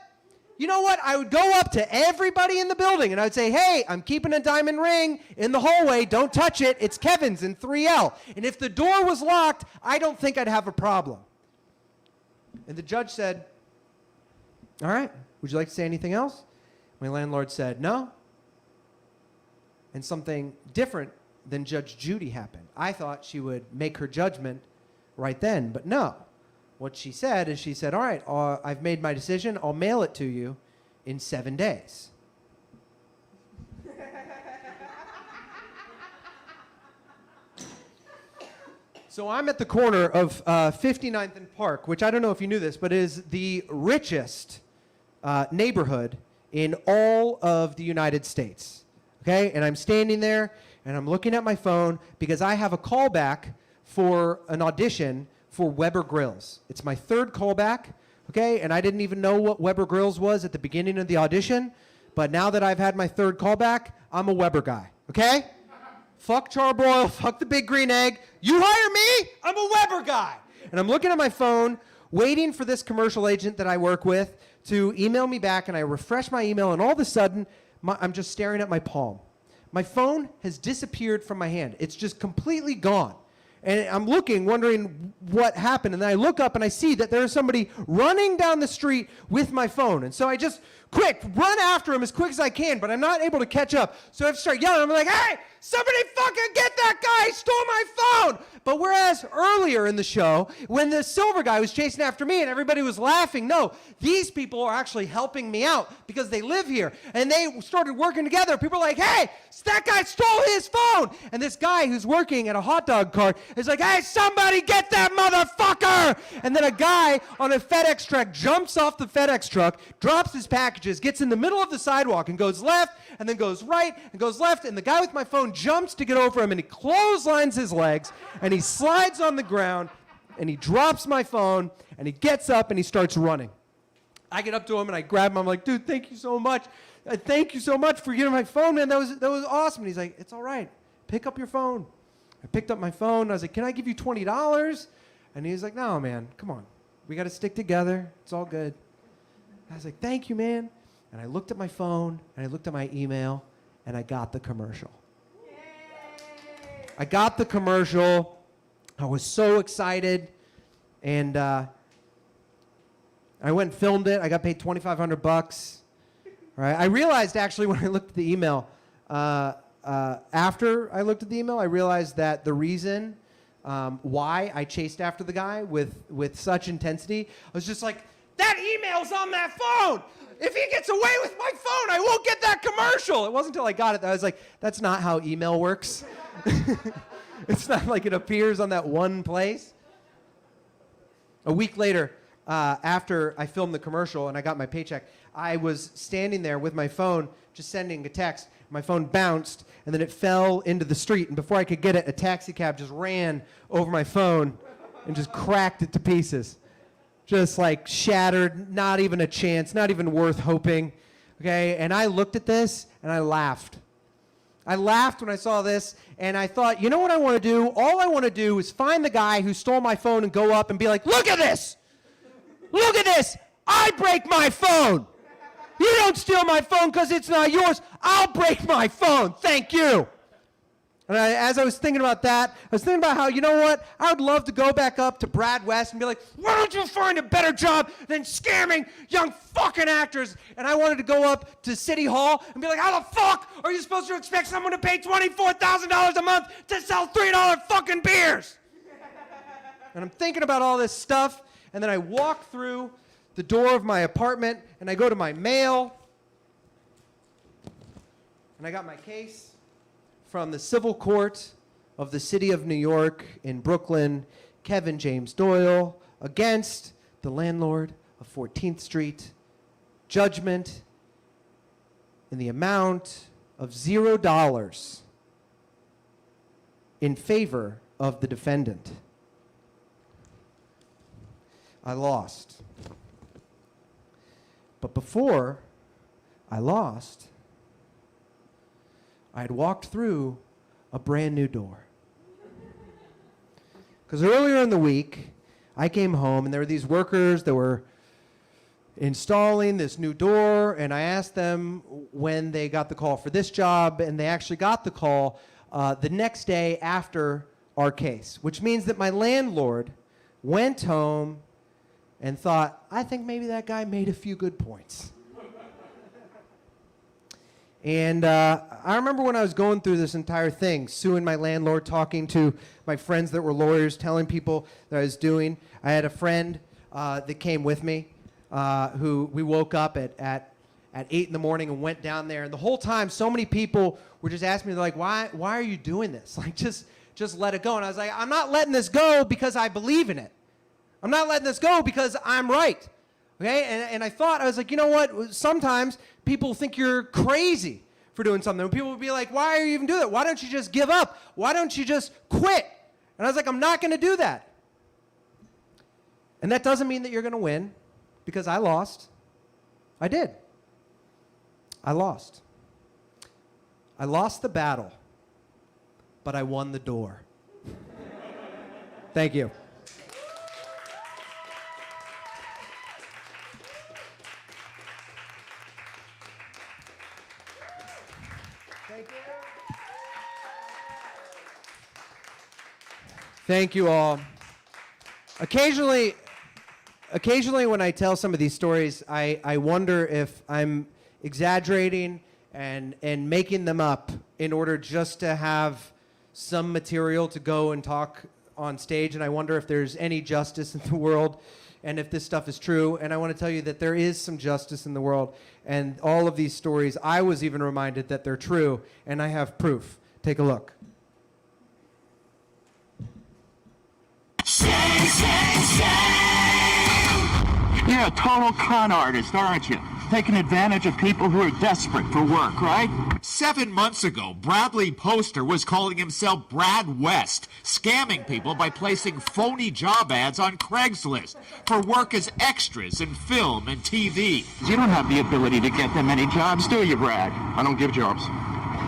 You know what? I would go up to everybody in the building, and I would say, hey, I'm keeping a diamond ring in the hallway. Don't touch it. It's Kevin's in 3L. And if the door was locked, I don't think I'd have a problem. And the judge said, all right, would you like to say anything else? My landlord said, no. And something different than Judge Judy happened. I thought she would make her judgment right then, but no. What she said is she said, all right, I've made my decision. I'll mail it to you in 7 days. So I'm at the corner of 59th and Park, which I don't know if you knew this, but is the richest neighborhood in all of the United States. Okay, and I'm standing there, and I'm looking at my phone because I have a callback for an audition for Weber Grills. It's my third callback, okay, and I didn't even know what Weber Grills was at the beginning of the audition, but now that I've had my third callback, I'm a Weber guy, okay? Fuck charbroil, fuck the big green egg. You hire me, I'm a Weber guy. And I'm looking at my phone, waiting for this commercial agent that I work with to email me back, and I refresh my email, and all of a sudden, I'm just staring at my palm. My phone has disappeared from my hand. It's just completely gone. And I'm looking, wondering what happened. And then I look up and I see that there's somebody running down the street with my phone. And so I just run after him as quick as I can, but I'm not able to catch up. So I have to start yelling. I'm like, hey, somebody fucking get that guy. He stole my phone. But whereas earlier in the show, when the silver guy was chasing after me and everybody was laughing, no, these people are actually helping me out because they live here. And they started working together. People are like, hey, that guy stole his phone. And this guy who's working at a hot dog cart is like, hey, somebody get that motherfucker. And then a guy on a FedEx truck jumps off the FedEx truck, drops his packages, gets in the middle of the sidewalk and goes left and then goes right and goes left. And the guy with my phone jumps to get over him and he clotheslines his legs and he slides on the ground and he drops my phone and he gets up and he starts running. I get up to him and I grab him. I'm like, dude, thank you so much. Thank you so much for getting my phone, man. That was awesome. And he's like, it's all right. Pick up your phone. I picked up my phone. I was like, can I give you $20? And he's like, no, man, come on. We got to stick together. It's all good. I was like, thank you, man. And I looked at my phone and I looked at my email and I got the commercial. Yay! I got the commercial. I was so excited. And I went and filmed it. I got paid $2,500. Right? I realized actually when I looked at the email, after I looked at the email, I realized that the reason why I chased after the guy with such intensity, I was just like, that email's on that phone. If he gets away with my phone, I won't get that commercial. It wasn't until I got it that I was like, that's not how email works. It's not like it appears on that one place. A week later, after I filmed the commercial and I got my paycheck, I was standing there with my phone, just sending a text. My phone bounced, and then it fell into the street. And before I could get it, a taxi cab just ran over my phone and just cracked it to pieces. Just like shattered, not even a chance, not even worth hoping. Okay, and I looked at this, and I laughed. I laughed when I saw this, and I thought, you know what I want to do? All I want to do is find the guy who stole my phone and go up and be like, look at this! Look at this! I break my phone! You don't steal my phone because it's not yours. I'll break my phone. Thank you. And as I was thinking about that, I was thinking about how, you know what? I would love to go back up to Brad West and be like, why don't you find a better job than scamming young fucking actors? And I wanted to go up to City Hall and be like, how the fuck are you supposed to expect someone to pay $24,000 a month to sell $3 fucking beers? And I'm thinking about all this stuff, and then I walk through the door of my apartment, and I go to my mail, and I got my case from the civil court of the city of New York in Brooklyn, Kevin James Doyle, against the landlord of 14th Street, judgment in the amount of $0 in favor of the defendant. I lost. But before I lost, I had walked through a brand new door. Because earlier in the week, I came home and there were these workers that were installing this new door, and I asked them when they got the call for this job, and they actually got the call the next day after our case, which means that my landlord went home and thought, I think maybe that guy made a few good points. And I remember when I was going through this entire thing, suing my landlord, talking to my friends that were lawyers, telling people that I was doing. I had a friend that came with me who we woke up at 8 in the morning and went down there. And the whole time, so many people were just asking me, they're like, why are you doing this? Like, just let it go. And I was like, I'm not letting this go because I believe in it. I'm not letting this go because I'm right. Okay? And I thought, I was like, you know what? Sometimes people think you're crazy for doing something. And people would be like, why are you even doing that? Why don't you just give up? Why don't you just quit? And I was like, I'm not going to do that. And that doesn't mean that you're going to win, because I lost. I did. I lost. I lost the battle, but I won the door. Thank you. Thank you all. Occasionally when I tell some of these stories, I wonder if I'm exaggerating and making them up in order just to have some material to go and talk on stage. And I wonder if there's any justice in the world and if this stuff is true. And I want to tell you that there is some justice in the world. And all of these stories, I was even reminded that they're true. And I have proof. Take a look. You're a total con artist, aren't you? Taking advantage of people who are desperate for work, right? 7 months ago, Bradley Poster was calling himself Brad West, scamming people by placing phony job ads on Craigslist for work as extras in film and TV. You don't have the ability to get them any jobs, do you, Brad? I don't give jobs.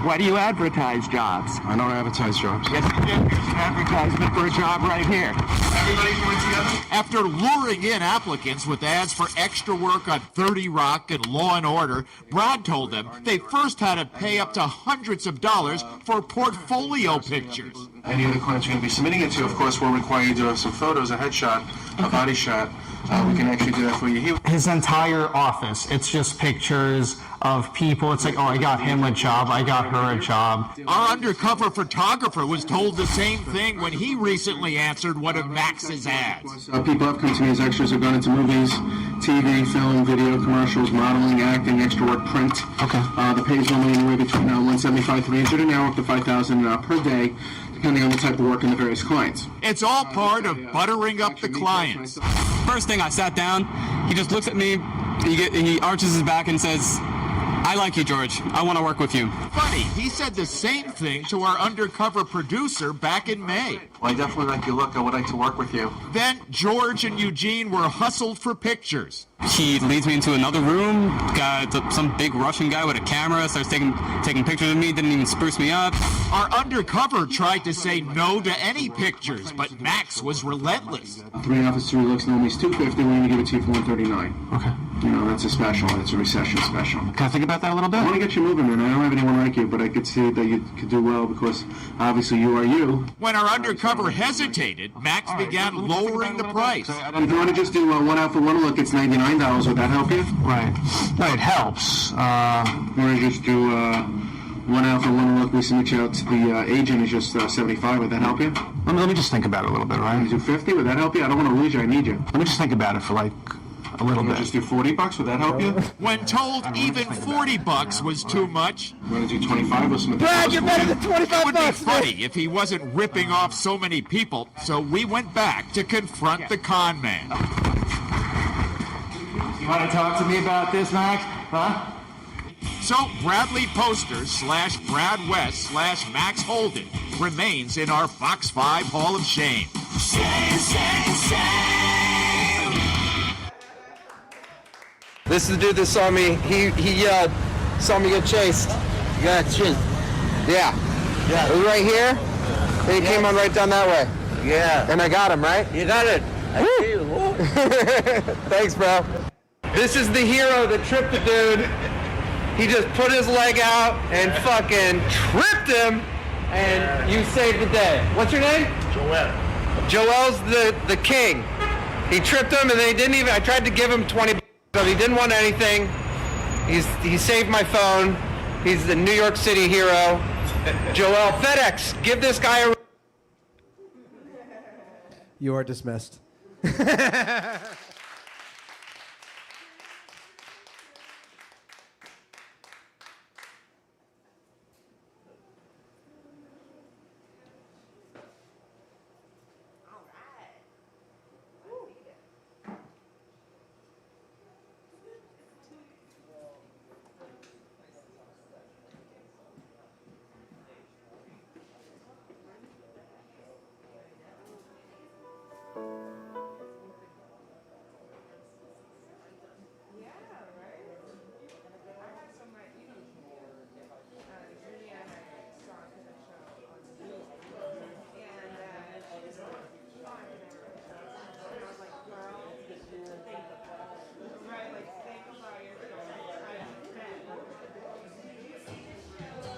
Why do you advertise jobs? I don't advertise jobs. Yes, you do. Here's an advertisement for a job right here. Everybody join together? After luring in applicants with ads for extra work on 30 Rock and Law and Order, Brad told them they first had to pay up to hundreds of dollars for portfolio pictures. Any of the clients you're going to be submitting it to, of course, will require you to have some photos, a headshot, a body shot. We can actually do that for you here. His entire office, it's just pictures of people. It's like, oh, I got him a job, I got her a job. Our undercover photographer was told the same thing when he recently answered one of Max's ads. People have come to me as extras, have gone into movies, TV, film, video, commercials, modeling, acting, extra work, print. Okay. The pays normally anywhere between $175, $300 an hour, up to $5,000 per day, depending on the type of work and the various clients. It's all part of buttering up the clients. First thing, I sat down, he just looks at me, he arches his back and says, I like you, George. I want to work with you. Funny, he said the same thing to our undercover producer back in May. Well, I definitely like your look. I would like to work with you. Then George and Eugene were hustled for pictures. He leads me into another room, got some big Russian guy with a camera, starts taking pictures of me, didn't even spruce me up. Our undercover tried to say no to any pictures, but Max was relentless. 3 office 3 looks normally is $250. We're going to give it to you for $139. Okay. You know, that's a special. It's a recession special. Can I think about that a little bit? I want to get you moving, man. I don't have anyone like you, but I could see that you could do well because obviously you are you. When our undercover hesitated, Max began lowering the price. If you want to just do one outfit, one look, it's $99. Would that help you? Right. No, it helps. You want to just do one outfit, one look, we submit you out to the agent is just $75. Would that help you? Let me just think about it a little bit, right? You do $50? Would that help you? I don't want to lose you. I need you. Let me just think about it for like a little bit. Just do $40? Would that help you? When told even $40 was too much, You want to do 25? Listen to Brad, you're better than 25 it would be bucks. funny if he wasn't ripping off so many people, so we went back to confront the con man. You want to talk to me about this, Max? Huh? So Bradley Poster / Brad West / Max Holden remains in our Fox 5 Hall of Shame. Shame, shame, shame. This is the dude that saw me. He yelled, saw me get chased. You got chased. Yeah. It was right here. And he came on right down that way. Yeah. And I got him, right? You got it. I see you. Woo. Thanks, bro. This is the hero that tripped the dude. He just put his leg out and fucking tripped him, and you saved the day. What's your name? Joel. Joel's the king. He tripped him, and they didn't even. I tried to give him 20, but he didn't want anything. He saved my phone. He's the New York City hero. Joel, FedEx, give this guy a. You are dismissed.